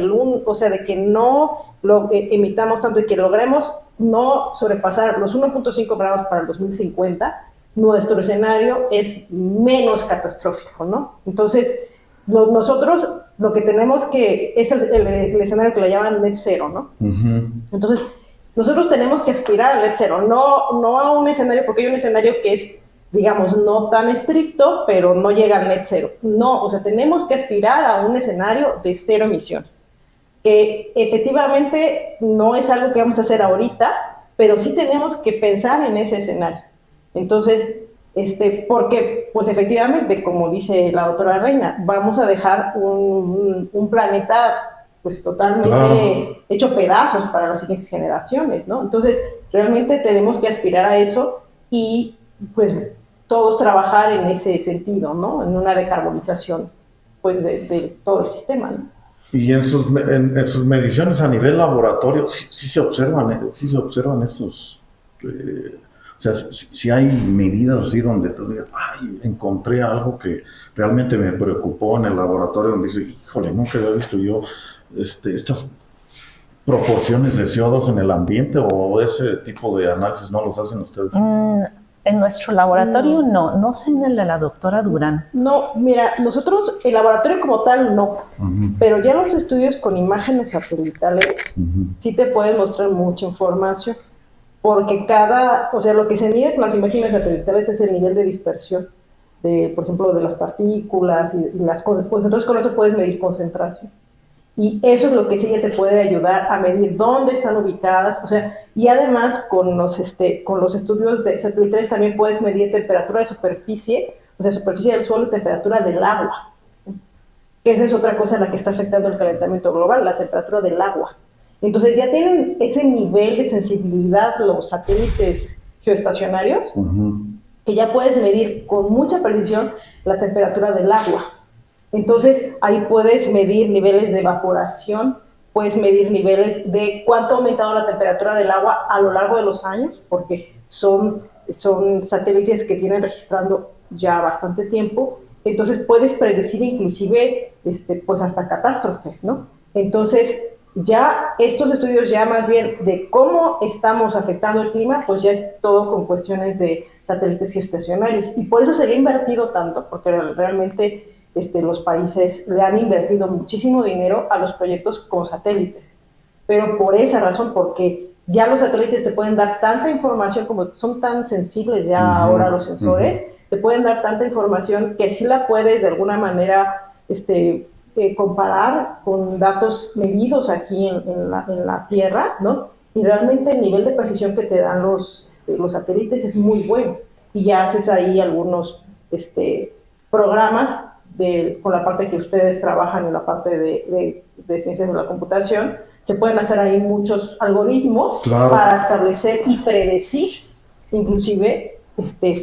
o sea, de que no lo emitamos tanto y que logremos no sobrepasar los 1.5 grados para el 2050, nuestro escenario es menos catastrófico, ¿no? Entonces, nosotros lo que tenemos es el escenario que lo llaman net cero, ¿no? Uh-huh. Entonces, nosotros tenemos que aspirar al net cero, no a un escenario, porque hay un escenario que es, digamos, no tan estricto, pero no llega al net cero. No, o sea, tenemos que aspirar a un escenario de 0 emisiones, que efectivamente no es algo que vamos a hacer ahorita, pero sí tenemos que pensar en ese escenario. Entonces, porque, pues efectivamente, como dice la doctora Reina, vamos a dejar un planeta pues totalmente hecho pedazos para las siguientes generaciones, ¿no? Entonces, realmente tenemos que aspirar a eso y, pues, todos trabajar en ese sentido, ¿no? En una decarbonización, pues, de todo el sistema, ¿no? Y en sus mediciones a nivel laboratorio, sí se observan estos... o sea, si hay medidas así donde tú digas, ay, encontré algo que realmente me preocupó en el laboratorio, donde dice, híjole, nunca había visto yo estas proporciones de CO2 en el ambiente, o ese tipo de análisis no los hacen ustedes. En nuestro laboratorio no sé en el de la doctora Durán. No, mira, nosotros, el laboratorio como tal no, pero ya los estudios con imágenes satelitales sí te pueden mostrar mucha información, porque o sea, lo que se mide con las imágenes satelitales es el nivel de dispersión, por ejemplo, de las partículas y las cosas, pues entonces con eso puedes medir concentración. Y eso es lo que sí ya te puede ayudar a medir dónde están ubicadas, o sea, y además con los estudios de satelitales también puedes medir temperatura de superficie, o sea, superficie del suelo y temperatura del agua. Que esa es otra cosa en la que está afectando el calentamiento global, la temperatura del agua. Entonces ya tienen ese nivel de sensibilidad los satélites geoestacionarios, que ya puedes medir con mucha precisión la temperatura del agua. Entonces, ahí puedes medir niveles de evaporación, puedes medir niveles de cuánto ha aumentado la temperatura del agua a lo largo de los años, porque son satélites que tienen registrando ya bastante tiempo. Entonces, puedes predecir inclusive pues hasta catástrofes, ¿no? Entonces, ya estos estudios ya más bien de cómo estamos afectando el clima, pues ya es todo con cuestiones de satélites geoestacionarios. Y por eso se le ha invertido tanto, porque realmente los países le han invertido muchísimo dinero a los proyectos con satélites. Pero por esa razón, porque ya los satélites te pueden dar tanta información, como son tan sensibles ya ahora los sensores, te pueden dar tanta información que sí la puedes de alguna manera comparar con datos medidos aquí en la Tierra, ¿no? Y realmente el nivel de precisión que te dan los satélites es muy bueno. Y ya haces ahí algunos programas con la parte que ustedes trabajan en la parte de ciencias de la computación. Se pueden hacer ahí muchos algoritmos para establecer y predecir inclusive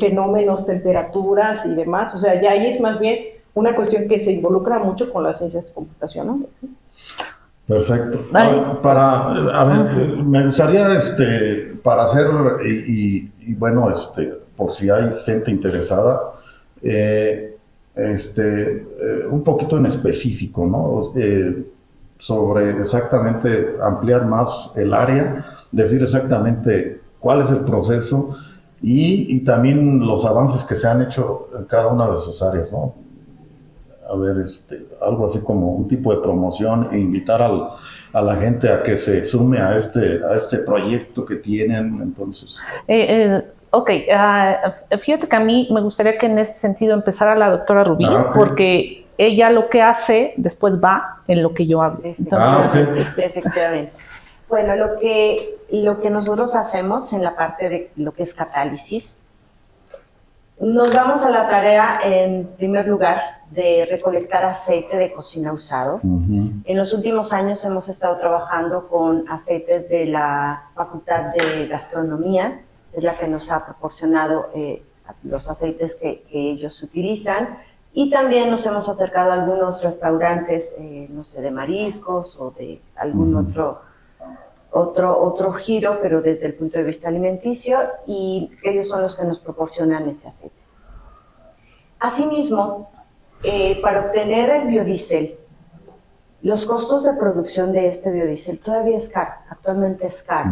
fenómenos, temperaturas y demás. O sea, ya ahí es más bien una cuestión que se involucra mucho con las ciencias computacionales. Perfecto. A ver, me gustaría, para hacer, y bueno, por si hay gente interesada, un poquito en específico, ¿no? Sobre exactamente ampliar más el área, decir exactamente cuál es el proceso y también los avances que se han hecho en cada una de sus áreas, ¿no? A ver, algo así como un tipo de promoción e invitar a la gente a que se sume a este proyecto que tienen, entonces. Ok, fíjate que a mí me gustaría que en este sentido empezara la doctora Rubí, porque ella lo que hace después va en lo que yo hablo. Entonces, efectivamente. Bueno, lo que nosotros hacemos en la parte de lo que es catálisis, nos damos a la tarea, en primer lugar, de recolectar aceite de cocina usado. En los últimos años hemos estado trabajando con aceites de la Facultad de Gastronomía, es la que nos ha proporcionado los aceites que ellos utilizan, y también nos hemos acercado a algunos restaurantes, no sé, de mariscos o de algún otro giro, pero desde el punto de vista alimenticio, y ellos son los que nos proporcionan ese aceite. Asimismo, para obtener el biodiesel, los costos de producción de este biodiesel todavía es caro, actualmente es caro.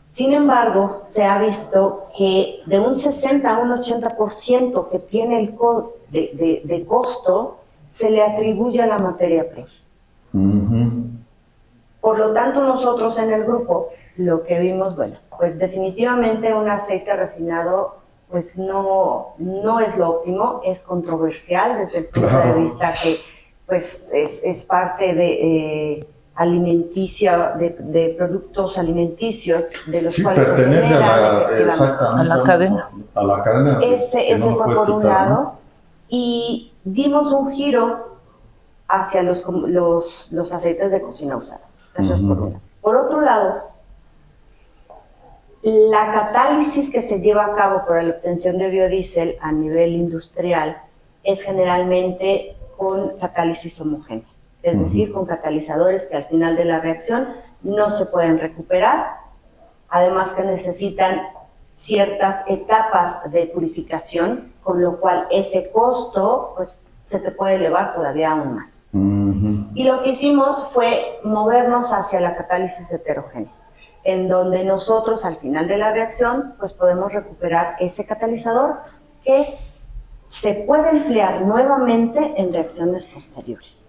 Sin embargo, se ha visto que de un 60 a un 80% que tiene el de costo, se le atribuye a la materia prima. Por lo tanto, nosotros en el grupo lo que vimos, bueno, pues definitivamente un aceite refinado pues no es lo óptimo, es controversial desde el punto de vista que pues es parte de alimenticia, de productos alimenticios de los cuales se generan a la cadena. A la cadena. Ese fue por un lado, y dimos un giro hacia los aceites de cocina usada. Eso es por un lado. Por otro lado, la catálisis que se lleva a cabo para la obtención de biodiesel a nivel industrial es generalmente con catálisis homogénea, es decir, con catalizadores que al final de la reacción no se pueden recuperar, además que necesitan ciertas etapas de purificación, con lo cual ese costo pues, se te puede elevar todavía aún más. Y lo que hicimos fue movernos hacia la catálisis heterogénea, en donde nosotros al final de la reacción pues podemos recuperar ese catalizador que se puede emplear nuevamente en reacciones posteriores.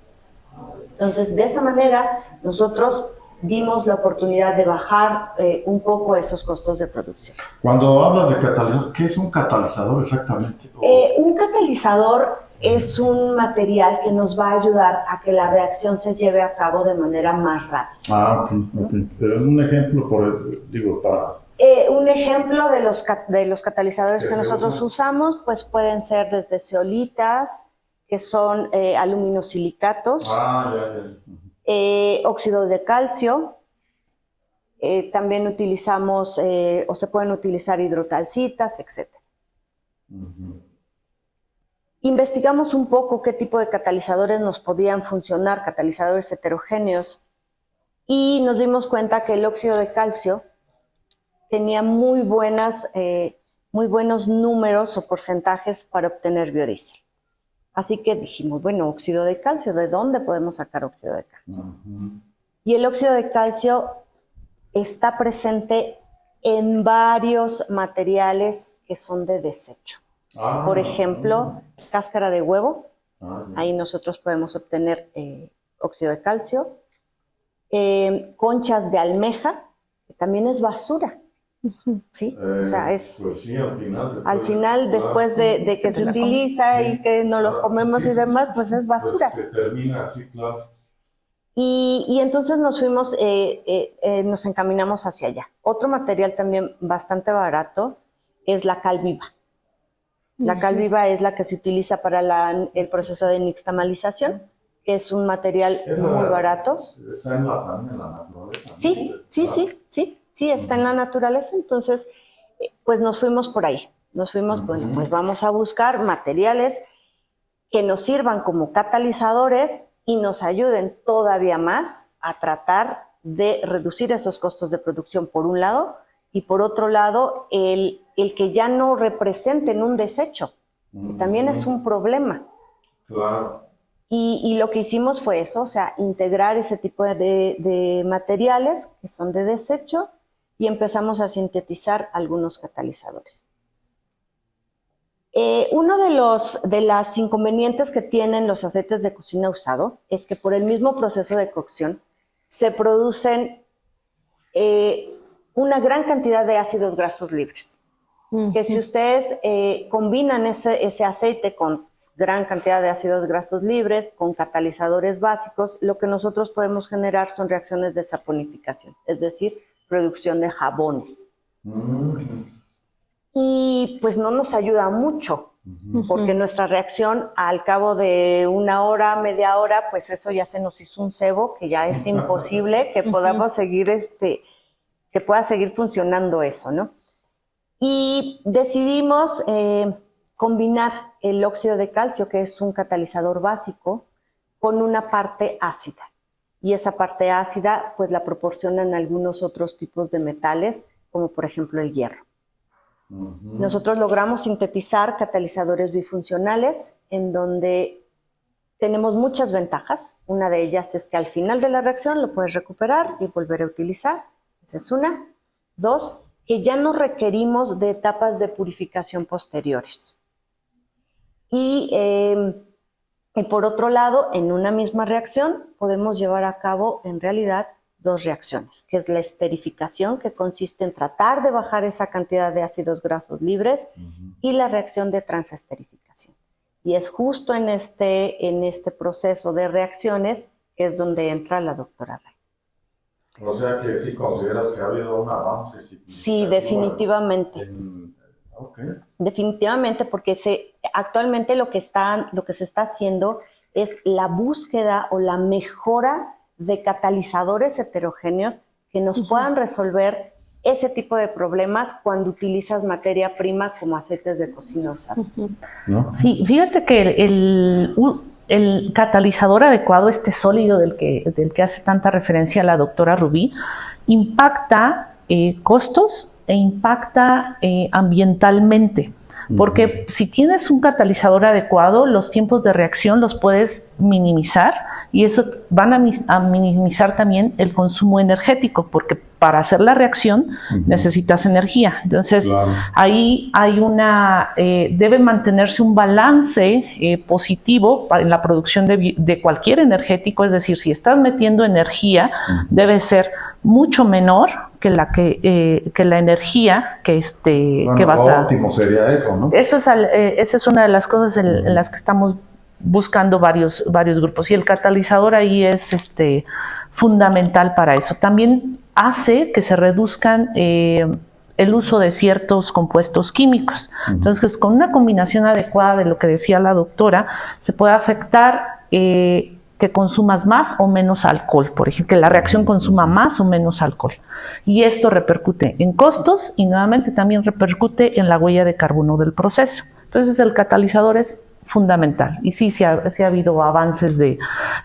Entonces, de esa manera nosotros vimos la oportunidad de bajar un poco esos costos de producción. Cuando hablas de catalizador, ¿qué es un catalizador exactamente? Un catalizador es un material que nos va a ayudar a que la reacción se lleve a cabo de manera más rápida. Ok. Pero un ejemplo, para... Un ejemplo de los catalizadores que nosotros usamos, pues pueden ser desde zeolitas, que son aluminosilicatos, óxido de calcio, también utilizamos, o se pueden utilizar hidrotalcitas, etc. Investigamos un poco qué tipo de catalizadores nos podían funcionar, catalizadores heterogéneos, y nos dimos cuenta que el óxido de calcio tenía muy buenos números o porcentajes para obtener biodiesel. Así que dijimos, bueno, óxido de calcio, ¿de dónde podemos sacar óxido de calcio? Y el óxido de calcio está presente en varios materiales que son de desecho. Por ejemplo, cáscara de huevo, ahí nosotros podemos obtener óxido de calcio. Conchas de almeja, que también es basura. ¿Sí? O sea, es pues sí, al final después de que se utiliza y que no los comemos y demás, pues es basura. Pues que termina así, claro. Y entonces nos fuimos, nos encaminamos hacia allá. Otro material también bastante barato es la cal viva. La cal viva es la que se utiliza para el proceso de nixtamalización, que es un material muy barato. Está en la naturaleza. Sí, está en la naturaleza. Entonces, pues nos fuimos por ahí. Nos fuimos, bueno, pues vamos a buscar materiales que nos sirvan como catalizadores y nos ayuden todavía más a tratar de reducir esos costos de producción por un lado, y por otro lado, el que ya no representen un desecho, que también es un problema. Claro. Y lo que hicimos fue eso, o sea, integrar ese tipo de materiales que son de desecho y empezamos a sintetizar algunos catalizadores. Uno de los inconvenientes que tienen los aceites de cocina usado es que por el mismo proceso de cocción se producen una gran cantidad de ácidos grasos libres, que si ustedes combinan ese aceite con gran cantidad de ácidos grasos libres, con catalizadores básicos, lo que nosotros podemos generar son reacciones de saponificación, es decir, producción de jabones. Y pues no nos ayuda mucho, porque nuestra reacción al cabo de una hora, media hora, pues eso ya se nos hizo un cebo, que ya es imposible que podamos seguir, que pueda seguir funcionando eso, ¿no? Y decidimos combinar el óxido de calcio, que es un catalizador básico, con una parte ácida. Y esa parte ácida, pues la proporcionan algunos otros tipos de metales, como por ejemplo el hierro. Nosotros logramos sintetizar catalizadores bifuncionales en donde tenemos muchas ventajas. Una de ellas es que al final de la reacción lo puedes recuperar y volver a utilizar. Esa es una. Dos, que ya no requerimos de etapas de purificación posteriores. Y por otro lado, en una misma reacción podemos llevar a cabo en realidad dos reacciones, que es la esterificación, que consiste en tratar de bajar esa cantidad de ácidos grasos libres, y la reacción de transesterificación. Y es justo en este proceso de reacciones que es donde entra la doctora Ray. O sea que sí consideras que ha habido un avance. Sí, definitivamente. Definitivamente, porque actualmente lo que se está haciendo es la búsqueda o la mejora de catalizadores heterogéneos que nos puedan resolver ese tipo de problemas cuando utilizas materia prima como aceites de cocina usados. ¿No? Sí, fíjate que el catalizador adecuado, este sólido del que hace tanta referencia la doctora Rubí, impacta costos e impacta ambientalmente. Porque si tienes un catalizador adecuado, los tiempos de reacción los puedes minimizar, y eso van a minimizar también el consumo energético, porque para hacer la reacción necesitas energía. Entonces, ahí hay debe mantenerse un balance positivo en la producción de cualquier energético, es decir, si estás metiendo energía, debe ser mucho menor que la energía que vas a... óptimo sería eso, ¿no? Esa es una de las cosas en las que estamos buscando varios grupos, y el catalizador ahí es fundamental para eso. También hace que se reduzcan el uso de ciertos compuestos químicos. Entonces, con una combinación adecuada de lo que decía la doctora, se puede afectar que consumas más o menos alcohol, por ejemplo, que la reacción consuma más o menos alcohol. Y esto repercute en costos y nuevamente también repercute en la huella de carbono del proceso. Entonces, el catalizador es fundamental. Y sí ha habido avances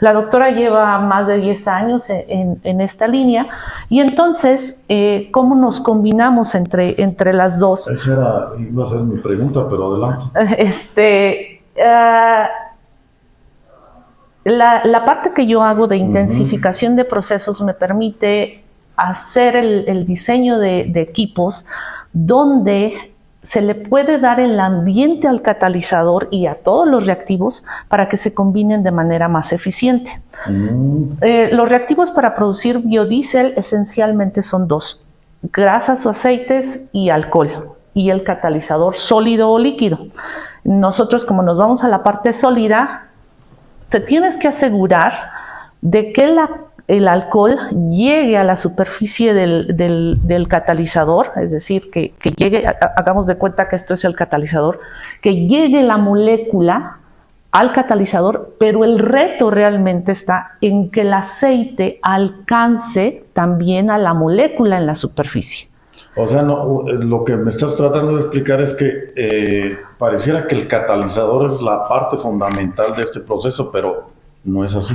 La doctora lleva más de 10 años en esta línea, y entonces, ¿cómo nos combinamos entre las dos? Esa iba a ser mi pregunta, pero adelante. La parte que yo hago de intensificación de procesos me permite hacer el diseño de equipos donde se le puede dar el ambiente al catalizador y a todos los reactivos para que se combinen de manera más eficiente. Los reactivos para producir biodiesel esencialmente son dos: grasas o aceites y alcohol, y el catalizador sólido o líquido. Nosotros, como nos vamos a la parte sólida, te tienes que asegurar de que el alcohol llegue a la superficie del catalizador, es decir, que llegue, hagamos de cuenta que esto es el catalizador, que llegue la molécula al catalizador, pero el reto realmente está en que el aceite alcance también a la molécula en la superficie. O sea, no, lo que me estás tratando de explicar es que pareciera que el catalizador es la parte fundamental de este proceso, pero no es así.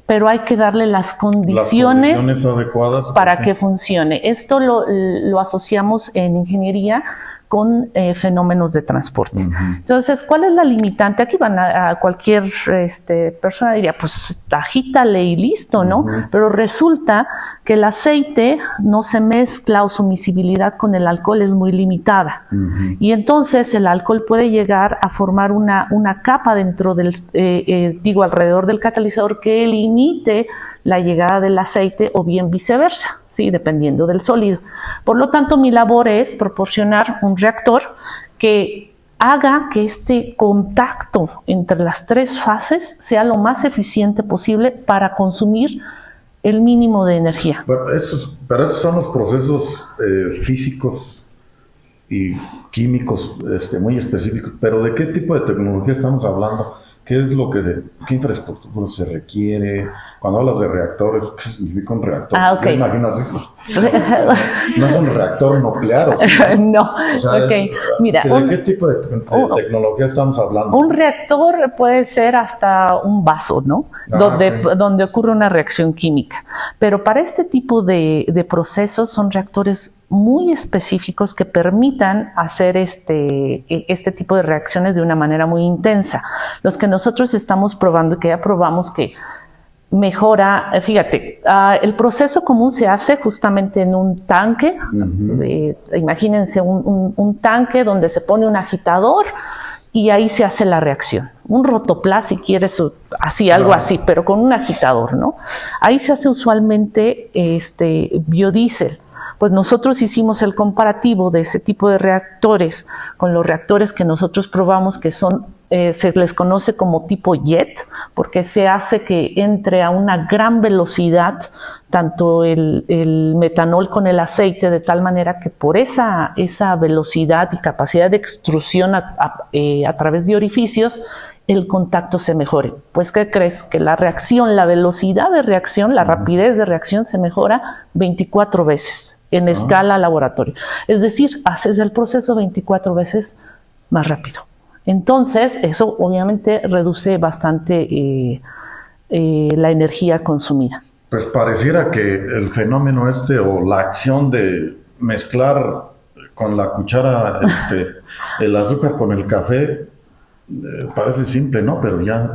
Pero hay que darle las condiciones adecuadas para que funcione. Esto lo asociamos en ingeniería con fenómenos de transporte. Entonces, ¿cuál es la limitante? Aquí van a cualquier persona diría, pues agítale y listo, ¿no? Pero resulta que el aceite no se mezcla, o su miscibilidad con el alcohol es muy limitada. Y entonces el alcohol puede llegar a formar una capa dentro del, alrededor del catalizador, que limite la llegada del aceite, o bien viceversa, ¿sí? Dependiendo del sólido. Por lo tanto, mi labor es proporcionar un reactor que haga que este contacto entre las tres fases sea lo más eficiente posible para consumir el mínimo de energía. Pero esos son los procesos físicos y químicos muy específicos. Pero ¿de qué tipo de tecnología estamos hablando? ¿Qué infraestructura se requiere? Cuando hablas de reactores, ¿qué significa un reactor? Okay. ¿Te imaginas eso? No es un reactor nuclear. No, o sea, okay. Mira, ¿de qué tipo de tecnología estamos hablando? Un reactor puede ser hasta un vaso, ¿no? Donde ocurre una reacción química. Pero para este tipo de procesos son reactores muy específicos que permitan hacer este tipo de reacciones de una manera muy intensa. Los que nosotros estamos probando y que ya probamos que mejora, fíjate, el proceso común se hace justamente en un tanque. Imagínense un tanque donde se pone un agitador y ahí se hace la reacción. Un rotoplas, si quieres, así, algo así, pero con un agitador, ¿no? Ahí se hace usualmente biodiesel. Pues nosotros hicimos el comparativo de ese tipo de reactores con los reactores que nosotros probamos, que son, se les conoce como tipo jet, porque se hace que entre a una gran velocidad tanto el metanol con el aceite, de tal manera que por esa velocidad y capacidad de extrusión a través de orificios, el contacto se mejore. Pues, ¿qué crees? Que la reacción, la velocidad de reacción, la rapidez de reacción se mejora 24 veces en escala laboratorio. Es decir, haces el proceso 24 veces más rápido. Entonces, eso obviamente reduce bastante la energía consumida. Pues pareciera que el fenómeno o la acción de mezclar con la cuchara el azúcar con el café parece simple, ¿no? Pero ya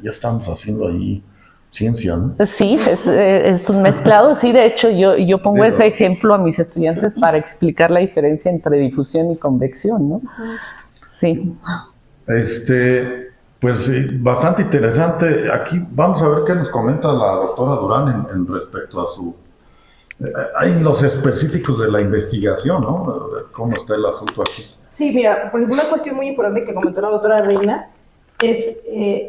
estamos haciendo ahí ciencia, ¿no? Sí, es un mezclado. Sí, de hecho, yo pongo ese ejemplo a mis estudiantes para explicar la diferencia entre difusión y convección, ¿no? Sí. Pues bastante interesante. Aquí vamos a ver qué nos comenta la doctora Durán en respecto a hay los específicos de la investigación, ¿no? ¿Cómo está el asunto aquí? Sí, mira, por ejemplo, una cuestión muy importante que comentó la doctora Reina es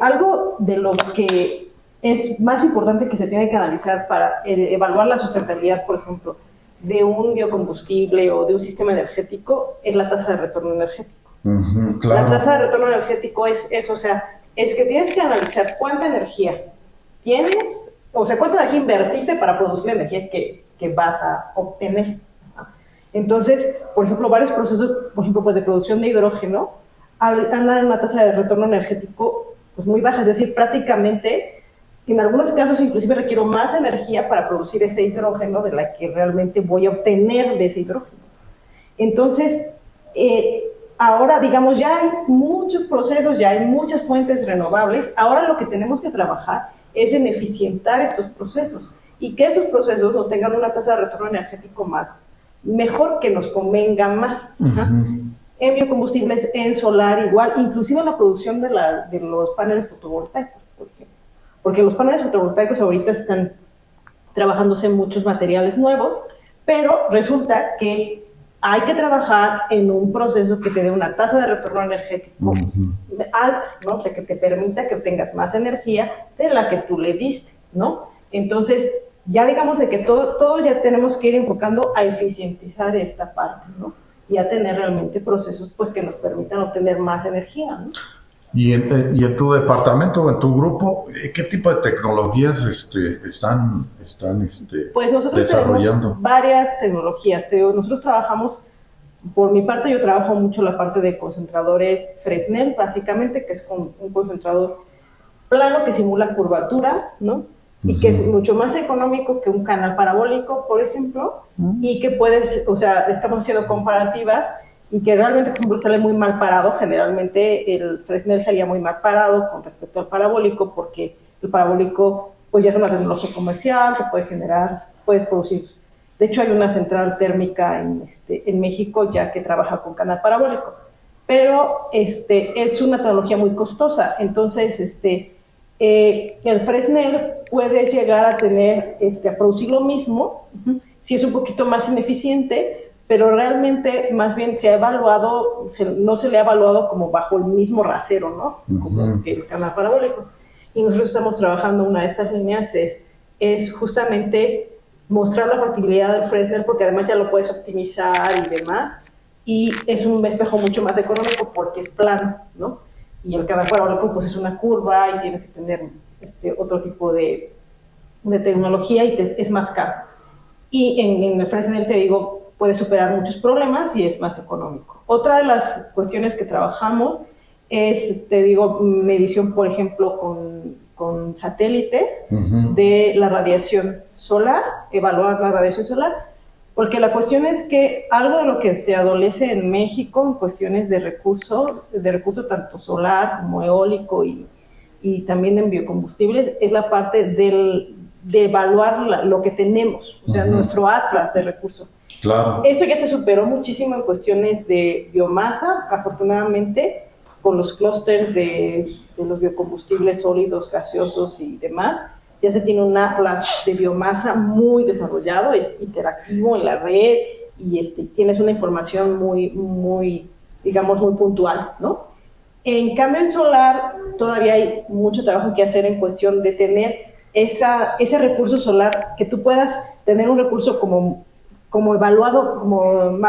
algo de lo que es más importante que se tiene que analizar para evaluar la sustentabilidad, por ejemplo, de un biocombustible o de un sistema energético, es la tasa de retorno energético. Claro. La tasa de retorno energético es eso, o sea, es que tienes que analizar cuánta energía tienes, o sea, cuánta energía invertiste para producir la energía que vas a obtener. Entonces, por ejemplo, varios procesos, por ejemplo, pues de producción de hidrógeno, andan en una tasa de retorno energético pues muy baja, es decir, prácticamente, en algunos casos inclusive requiero más energía para producir ese hidrógeno de la que realmente voy a obtener de ese hidrógeno. Entonces, ahora, digamos, ya hay muchos procesos, ya hay muchas fuentes renovables. Ahora lo que tenemos que trabajar es en eficientar estos procesos y que estos procesos no tengan una tasa de retorno energético mejor, que nos convenga más. En biocombustibles, en solar igual, inclusive en la producción de los paneles fotovoltaicos, por ejemplo. Porque los paneles fotovoltaicos ahorita están trabajándose en muchos materiales nuevos, pero resulta que hay que trabajar en un proceso que te dé una tasa de retorno energético alta, ¿no? O sea, que te permita que obtengas más energía de la que tú le diste, ¿no? Entonces, ya digamos de que todo ya tenemos que ir enfocando a eficientizar esta parte, ¿no? Y a tener realmente procesos pues que nos permitan obtener más energía, ¿no? Y en tu departamento o en tu grupo, ¿qué tipo de tecnologías están pues nosotros desarrollando? Tenemos varias tecnologías. Nosotros trabajamos, por mi parte yo trabajo mucho la parte de concentradores Fresnel, básicamente, que es un concentrador plano que simula curvaturas, ¿no? Y que es mucho más económico que un canal parabólico, por ejemplo, y que puedes, o sea, estamos haciendo comparativas y que realmente, por ejemplo, sale muy mal parado. Generalmente el Fresnel salía muy mal parado con respecto al parabólico, porque el parabólico pues ya es una tecnología comercial, se puede generar, puedes producir. De hecho, hay una central térmica en México ya que trabaja con canal parabólico, pero es una tecnología muy costosa. Entonces, el Fresnel puedes llegar a tener, a producir lo mismo, si es un poquito más ineficiente, pero realmente más bien se ha evaluado, no se le ha evaluado como bajo el mismo rasero, ¿no? Como el canal parabólico. Y nosotros estamos trabajando, una de estas líneas es justamente mostrar la factibilidad del Fresnel, porque además ya lo puedes optimizar y demás, y es un espejo mucho más económico porque es plano, ¿no? Y el canal parabólico pues es una curva y tienes que tener otro tipo de tecnología y es más caro. Y en el Fresnel, te digo, puede superar muchos problemas y es más económico. Otra de las cuestiones que trabajamos es, medición, por ejemplo, con satélites de la radiación solar, evaluar la radiación solar, porque la cuestión es que algo de lo que se adolece en México en cuestiones de recursos tanto solar como eólico y también en biocombustibles, es la parte de evaluar lo que tenemos, o sea, nuestro atlas de recursos. Claro. Eso ya se superó muchísimo en cuestiones de biomasa, afortunadamente, con los clústeres de los biocombustibles sólidos, gaseosos y demás. Ya se tiene un atlas de biomasa muy desarrollado, interactivo en la red, y tienes una información muy, digamos, muy puntual, ¿no? En cambio, en solar todavía hay mucho trabajo que hacer en cuestión de tener ese recurso solar, que tú puedas tener un recurso como evaluado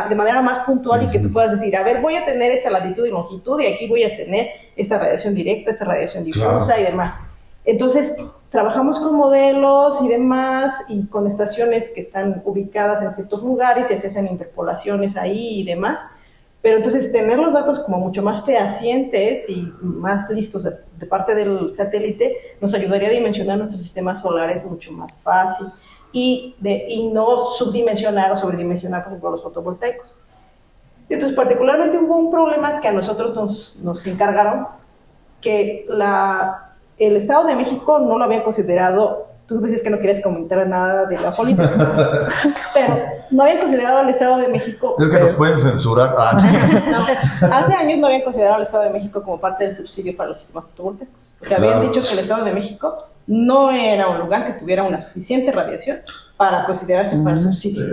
de manera más puntual, y que tú puedas decir, a ver, voy a tener esta latitud y longitud, y aquí voy a tener esta radiación directa, esta radiación difusa, y demás. Entonces, trabajamos con modelos y demás, y con estaciones que están ubicadas en ciertos lugares y se hacen interpolaciones ahí y demás. Pero entonces tener los datos como mucho más fehacientes y más listos de parte del satélite nos ayudaría a dimensionar nuestros sistemas solares mucho más fácil y no subdimensionar o sobredimensionar, por ejemplo, los fotovoltaicos. Entonces, particularmente hubo un problema que a nosotros nos encargaron, que el Estado de México no lo había considerado. Tú decías que no querías comentar nada de la política, pero no habían considerado al Estado de México. Es que nos pueden censurar. No, hace años no habían considerado al Estado de México como parte del subsidio para los sistemas fotovoltaicos. O sea, habían dicho que el Estado de México no era un lugar que tuviera una suficiente radiación para considerarse para el subsidio.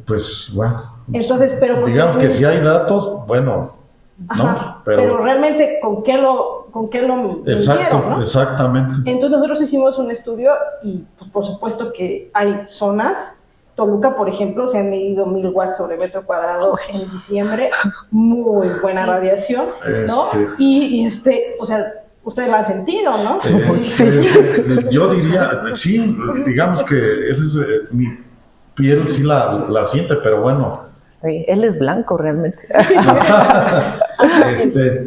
Pues bueno. Entonces, pero digamos que si hay datos, bueno. Ajá, ¿no? Pero realmente, ¿con qué lo midieron, ¿no? Exactamente. Entonces nosotros hicimos un estudio y pues, por supuesto que hay zonas. Toluca, por ejemplo, se han medido 1000 watts sobre metro cuadrado en diciembre, muy buena radiación, ¿no? Y o sea, ustedes lo han sentido, ¿no? Yo diría, sí, digamos que ese es, mi piel sí la siente, pero bueno. Sí, él es blanco realmente.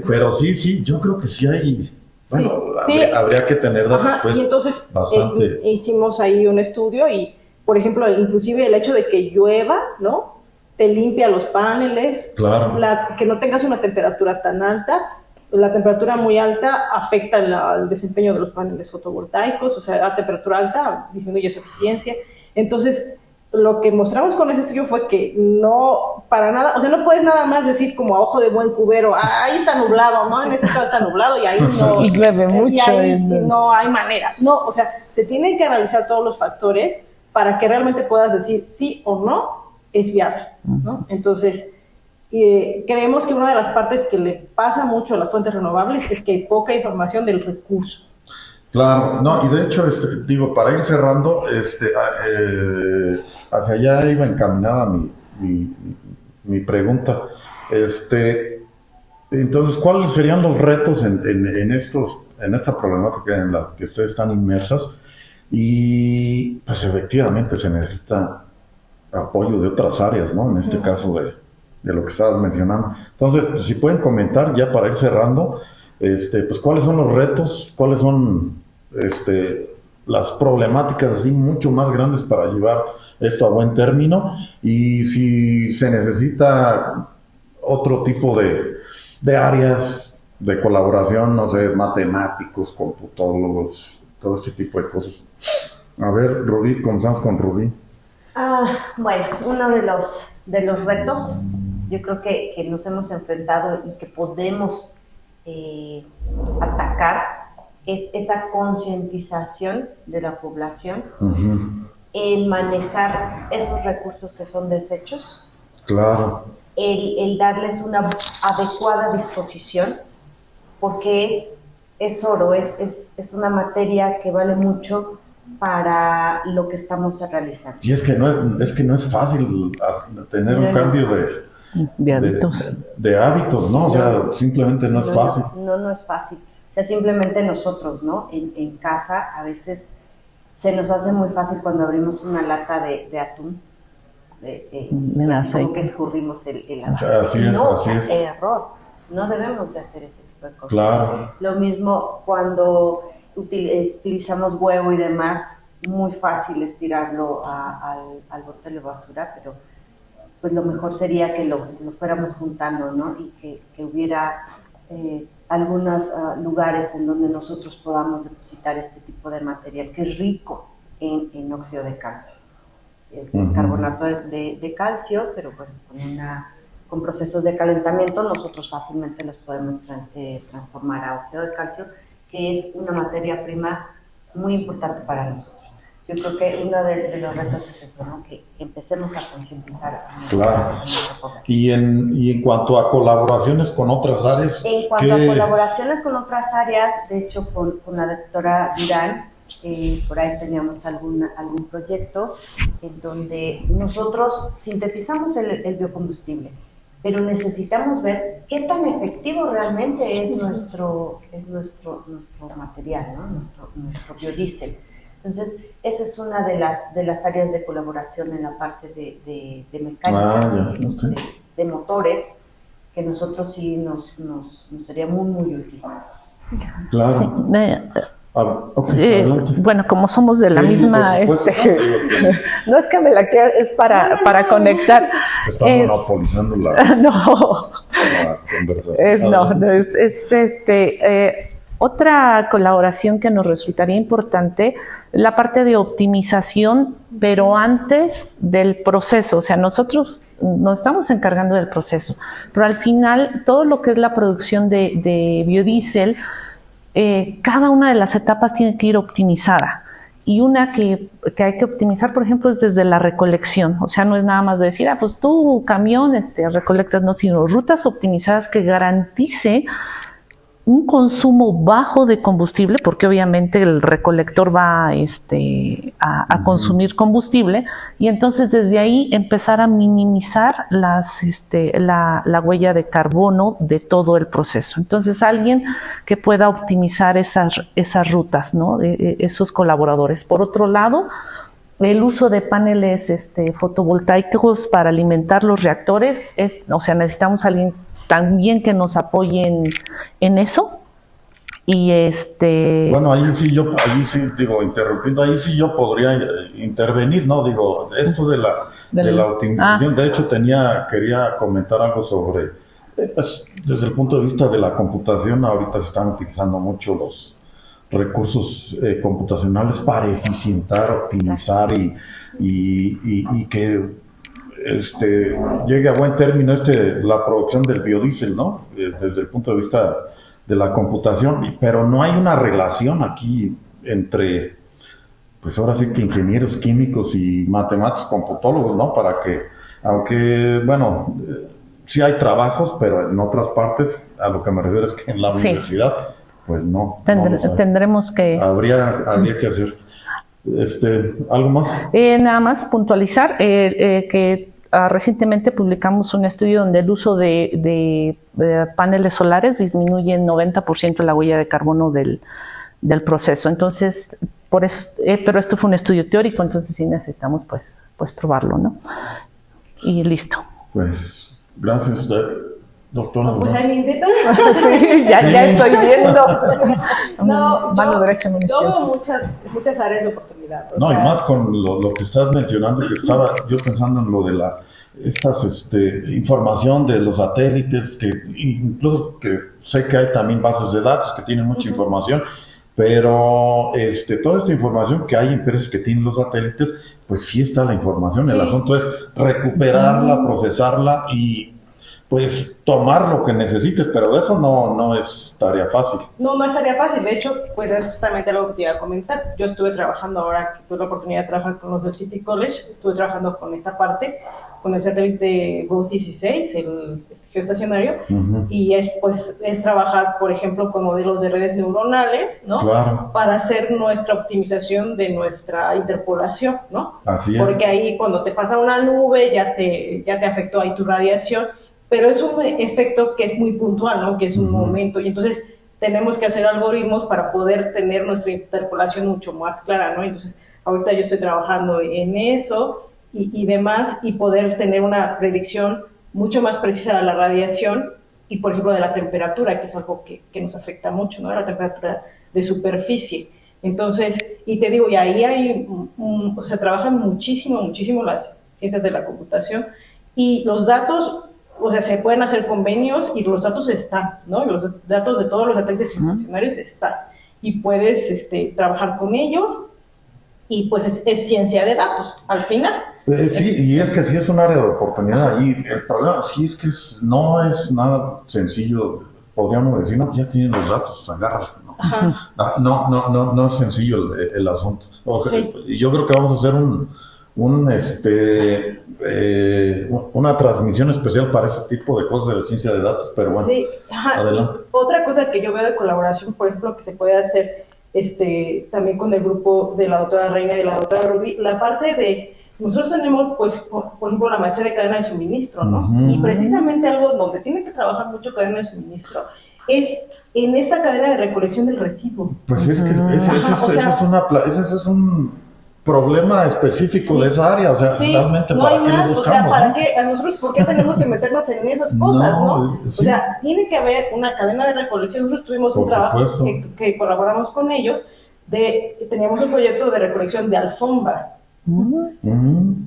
Pero sí, yo creo que sí hay. Bueno, sí, habría que tener datos. Pues, y entonces bastante. Hicimos ahí un estudio y, por ejemplo, inclusive el hecho de que llueva, ¿no? te limpia los paneles, Claro. Que no tengas una temperatura tan alta. La temperatura muy alta afecta el desempeño de los paneles fotovoltaicos, o sea, a temperatura alta disminuye su eficiencia. Entonces, lo que mostramos con ese estudio fue que no, para nada, o sea, no puedes nada más decir como a ojo de buen cubero, ahí está nublado, ¿no? En ese estado está nublado y ahí no... Y llueve mucho. Y ahí no hay manera. No, o sea, se tienen que analizar todos los factores para que realmente puedas decir sí o no es viable, ¿no? Entonces, creemos que una de las partes que le pasa mucho a las fuentes renovables es que hay poca información del recurso. Claro, no, y de hecho, digo, para ir cerrando, hacia allá iba encaminada mi pregunta. Entonces, ¿cuáles serían los retos en esta problemática en la que ustedes están inmersas? Y pues efectivamente se necesita apoyo de otras áreas, ¿no? En este caso de lo que estabas mencionando. Entonces, pues, si pueden comentar ya para ir cerrando, pues cuáles son los retos, cuáles son las problemáticas así mucho más grandes para llevar esto a buen término, y si se necesita otro tipo de áreas de colaboración, no sé, matemáticos, computólogos, todo este tipo de cosas. A ver, Rubí, comenzamos con Rubí. Bueno, uno de los retos, yo creo que nos hemos enfrentado y que podemos atacar, es esa concientización de la población en manejar esos recursos que son desechos. Claro. El darles una adecuada disposición, porque es oro, es una materia que vale mucho para lo que estamos realizando. Y es que no es fácil tener un cambio de hábitos. De hábitos, ¿no? Sí, o sea, simplemente no es fácil. No es fácil. O sea, simplemente nosotros, ¿no? En casa a veces se nos hace muy fácil cuando abrimos una lata de atún, como que escurrimos el atún. Así es. Error. No debemos de hacer ese tipo de cosas. Claro. Lo mismo cuando utilizamos huevo y demás, muy fácil es tirarlo al bote de basura, pero pues lo mejor sería que lo fuéramos juntando, ¿no? Y que hubiera algunos lugares en donde nosotros podamos depositar este tipo de material, que es rico en óxido de calcio. Es carbonato de calcio, pero bueno, con procesos de calentamiento nosotros fácilmente los podemos transformar a óxido de calcio, que es una materia prima muy importante para nosotros. Yo creo que uno de los retos es eso, ¿no? Que empecemos a concientizar a nuestra población. Y en cuanto a colaboraciones con otras áreas... En cuanto a colaboraciones con otras áreas, de hecho con la doctora Durán, por ahí teníamos algún proyecto en donde nosotros sintetizamos el biocombustible, pero necesitamos ver qué tan efectivo realmente es nuestro material, ¿no? Nuestro biodiesel. Entonces, esa es una de las áreas de colaboración en la parte de mecánica, de motores, que nosotros sí nos sería muy útil. Claro. Sí. Bueno, como somos de la misma, no es que me la quiera, es para conectar. Está monopolizando la conversación. Otra colaboración que nos resultaría importante, la parte de optimización, pero antes del proceso. O sea, nosotros nos estamos encargando del proceso, pero al final todo lo que es la producción de biodiesel, cada una de las etapas tiene que ir optimizada. Y una que hay que optimizar, por ejemplo, es desde la recolección. O sea, no es nada más de decir, pues tu camión recolectas, no, sino rutas optimizadas que garantice un consumo bajo de combustible, porque obviamente el recolector va a consumir combustible, y entonces desde ahí empezar a minimizar la huella de carbono de todo el proceso. Entonces alguien que pueda optimizar esas rutas, ¿no? Esos colaboradores. Por otro lado, el uso de paneles fotovoltaicos para alimentar los reactores, necesitamos a alguien también que nos apoyen en eso. Y Bueno, ahí sí, digo, interrumpiendo, ahí sí yo podría intervenir, ¿no? Digo, esto de la optimización, de hecho quería comentar algo sobre, pues, desde el punto de vista de la computación, ahorita se están utilizando mucho los recursos computacionales para eficientar, optimizar y que llegue a buen término la producción del biodiesel, ¿no? Desde el punto de vista de la computación, pero no hay una relación aquí entre, pues ahora sí que ingenieros químicos y matemáticos computólogos, ¿no? Para que, aunque, bueno, sí hay trabajos, pero en otras partes, a lo que me refiero es que en la universidad, pues no. Tendremos que... Habría que hacer. ¿Algo más? Nada más puntualizar que recientemente publicamos un estudio donde el uso de paneles solares disminuye en 90% la huella de carbono del proceso. Entonces, por eso, pero esto fue un estudio teórico, entonces sí necesitamos pues probarlo, ¿no? Y listo. Pues, gracias, doctora. Pues ahí me invitan. Sí, ya estoy viendo. No, mano derecha en yo veo muchas áreas de oportunidad. No, y más con lo que estás mencionando, que estaba yo pensando en lo de información de los satélites, que incluso que sé que hay también bases de datos que tienen mucha información, pero toda esta información que hay empresas que tienen los satélites, pues sí está la información. Sí. El asunto es recuperarla, procesarla y pues tomar lo que necesites, pero eso no es tarea fácil. No es tarea fácil. De hecho, pues es justamente algo que te iba a comentar. Yo estuve trabajando, ahora que tuve la oportunidad de trabajar con los del City College, estuve trabajando con esta parte, con el satélite GOES-16, el geoestacionario, y es trabajar, por ejemplo, con modelos de redes neuronales, ¿no? Claro. Para hacer nuestra optimización de nuestra interpolación, ¿no? Así es. Porque ahí cuando te pasa una nube ya te afectó ahí tu radiación, pero es un efecto que es muy puntual, ¿no? Que es un momento, y entonces tenemos que hacer algoritmos para poder tener nuestra interpolación mucho más clara, ¿no? Entonces, ahorita yo estoy trabajando en eso y demás, y poder tener una predicción mucho más precisa de la radiación y, por ejemplo, de la temperatura, que es algo que nos afecta mucho, ¿no? La temperatura de superficie. Entonces, y te digo, y ahí hay, o sea, trabajan muchísimo las ciencias de la computación, y los datos, o sea, se pueden hacer convenios y los datos están, ¿no? Los datos de todos los satélites geoestacionarios están. Y puedes trabajar con ellos y pues es ciencia de datos, al final. Sí, y es que sí es un área de oportunidad ahí. El problema sí es que no es nada sencillo. Podríamos decir, no, ya tienen los datos, agarras. No es sencillo el asunto. Sí. Yo creo que vamos a hacer una transmisión especial para ese tipo de cosas de la ciencia de datos, pero bueno, sí. Adelante. Otra cosa que yo veo de colaboración, por ejemplo, que se puede hacer también con el grupo de la doctora Reina y de la doctora Ruby, la parte de, nosotros tenemos, pues, por ejemplo, la maestría de cadena de suministro, ¿no? Y precisamente algo donde tiene que trabajar mucho cadena de suministro es en esta cadena de recolección del residuo. Pues es que ese es un problema específico de esa área, o sea, realmente no para hay qué más, lo buscamos, o sea, ¿para ¿no? qué? A nosotros, ¿por qué tenemos que meternos en esas cosas, no? Sí. O sea, tiene que haber una cadena de recolección. Nosotros tuvimos un trabajo que colaboramos con ellos, teníamos un proyecto de recolección de alfombra,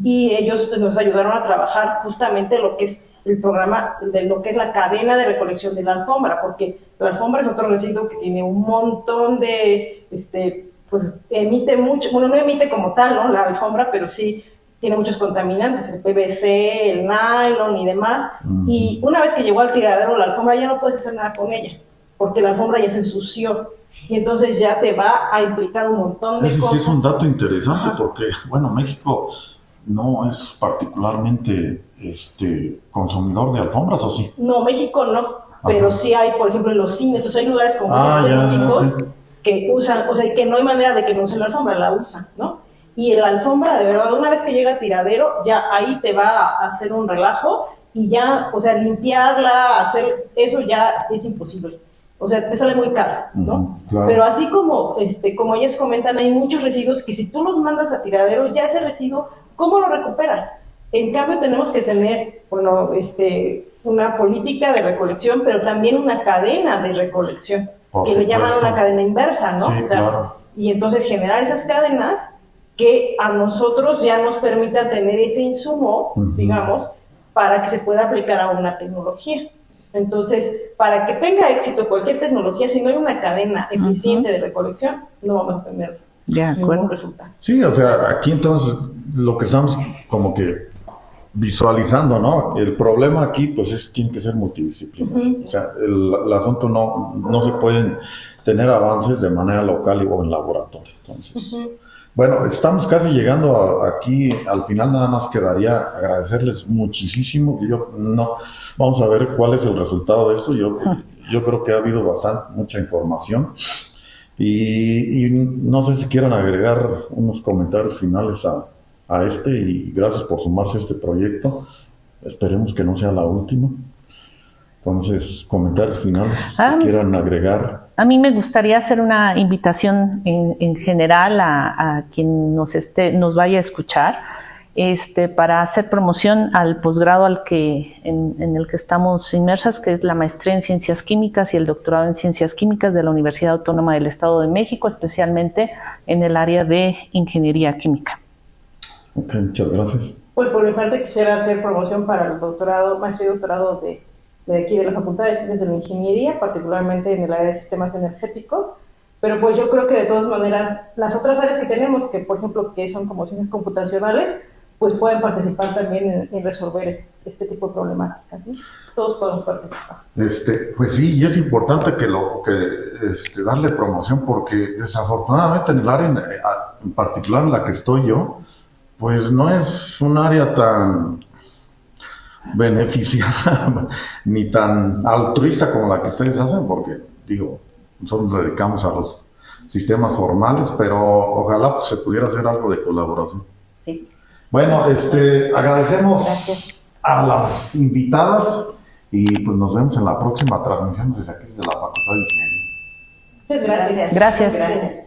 y ellos nos ayudaron a trabajar justamente lo que es el programa de lo que es la cadena de recolección de la alfombra, porque la alfombra es otro residuo que tiene un montón de, pues emite mucho, bueno, no emite como tal, ¿no? La alfombra, pero sí tiene muchos contaminantes, el PVC, el nylon y demás, y una vez que llegó al tiradero la alfombra ya no puedes hacer nada con ella, porque la alfombra ya se ensució, y entonces ya te va a implicar un montón de cosas. Sí es un dato interesante, porque, bueno, México no es particularmente consumidor de alfombras, ¿o sí? No, México no, pero sí hay, por ejemplo, en los cines, o sea, hay lugares como específicos que usan, o sea, que no hay manera de que no usen la alfombra, la usan, ¿no? Y la alfombra, de verdad, una vez que llega a tiradero, ya ahí te va a hacer un relajo y ya, o sea, limpiarla, hacer eso ya es imposible. O sea, te sale muy caro, ¿no? Claro. Pero así como ellos comentan, hay muchos residuos que si tú los mandas a tiradero, ya ese residuo, ¿cómo lo recuperas? En cambio, tenemos que tener, bueno, una política de recolección, pero también una cadena de recolección. Por que le llaman supuesto. una cadena inversa, ¿no? Sí, O sea, claro. y entonces generar esas cadenas que a nosotros ya nos permitan tener ese insumo, digamos, para que se pueda aplicar a una tecnología. Entonces, para que tenga éxito cualquier tecnología, si no hay una cadena eficiente de recolección, no vamos a tener ningún resultado. Sí, o sea, aquí entonces lo que estamos como que visualizando, ¿no? El problema aquí, pues, tiene que ser multidisciplinario. O sea, el asunto no se pueden tener avances de manera local o en laboratorio. Entonces, bueno, estamos casi llegando aquí al final, nada más quedaría agradecerles muchísimo. Vamos a ver cuál es el resultado de esto. Yo creo que ha habido mucha información. Y no sé si quieran agregar unos comentarios finales a y gracias por sumarse a este proyecto. Esperemos que no sea la última. Entonces, comentarios finales que quieran agregar. A mí me gustaría hacer una invitación en general a quien nos vaya a escuchar, para hacer promoción al posgrado en el que estamos inmersas, que es la maestría en Ciencias Químicas y el doctorado en Ciencias Químicas de la Universidad Autónoma del Estado de México, especialmente en el área de Ingeniería Química. Ok, muchas gracias. Pues por mi parte quisiera hacer promoción para el doctorado, maestría y doctorado de aquí de la Facultad de Ciencias de la Ingeniería, particularmente en el área de sistemas energéticos, pero pues yo creo que de todas maneras las otras áreas que tenemos, que por ejemplo que son como ciencias computacionales, pues pueden participar también en resolver este tipo de problemáticas, ¿sí? Todos podemos participar. Pues sí, y es importante darle promoción porque desafortunadamente en el área en particular en la que estoy yo, pues no es un área tan beneficiada ni tan altruista como la que ustedes hacen, porque nosotros nos dedicamos a los sistemas formales, pero ojalá pues, se pudiera hacer algo de colaboración. Sí. Bueno, agradecemos a las invitadas y pues nos vemos en la próxima transmisión desde aquí, desde la Facultad de Ingeniería. Muchas gracias. Gracias. Gracias.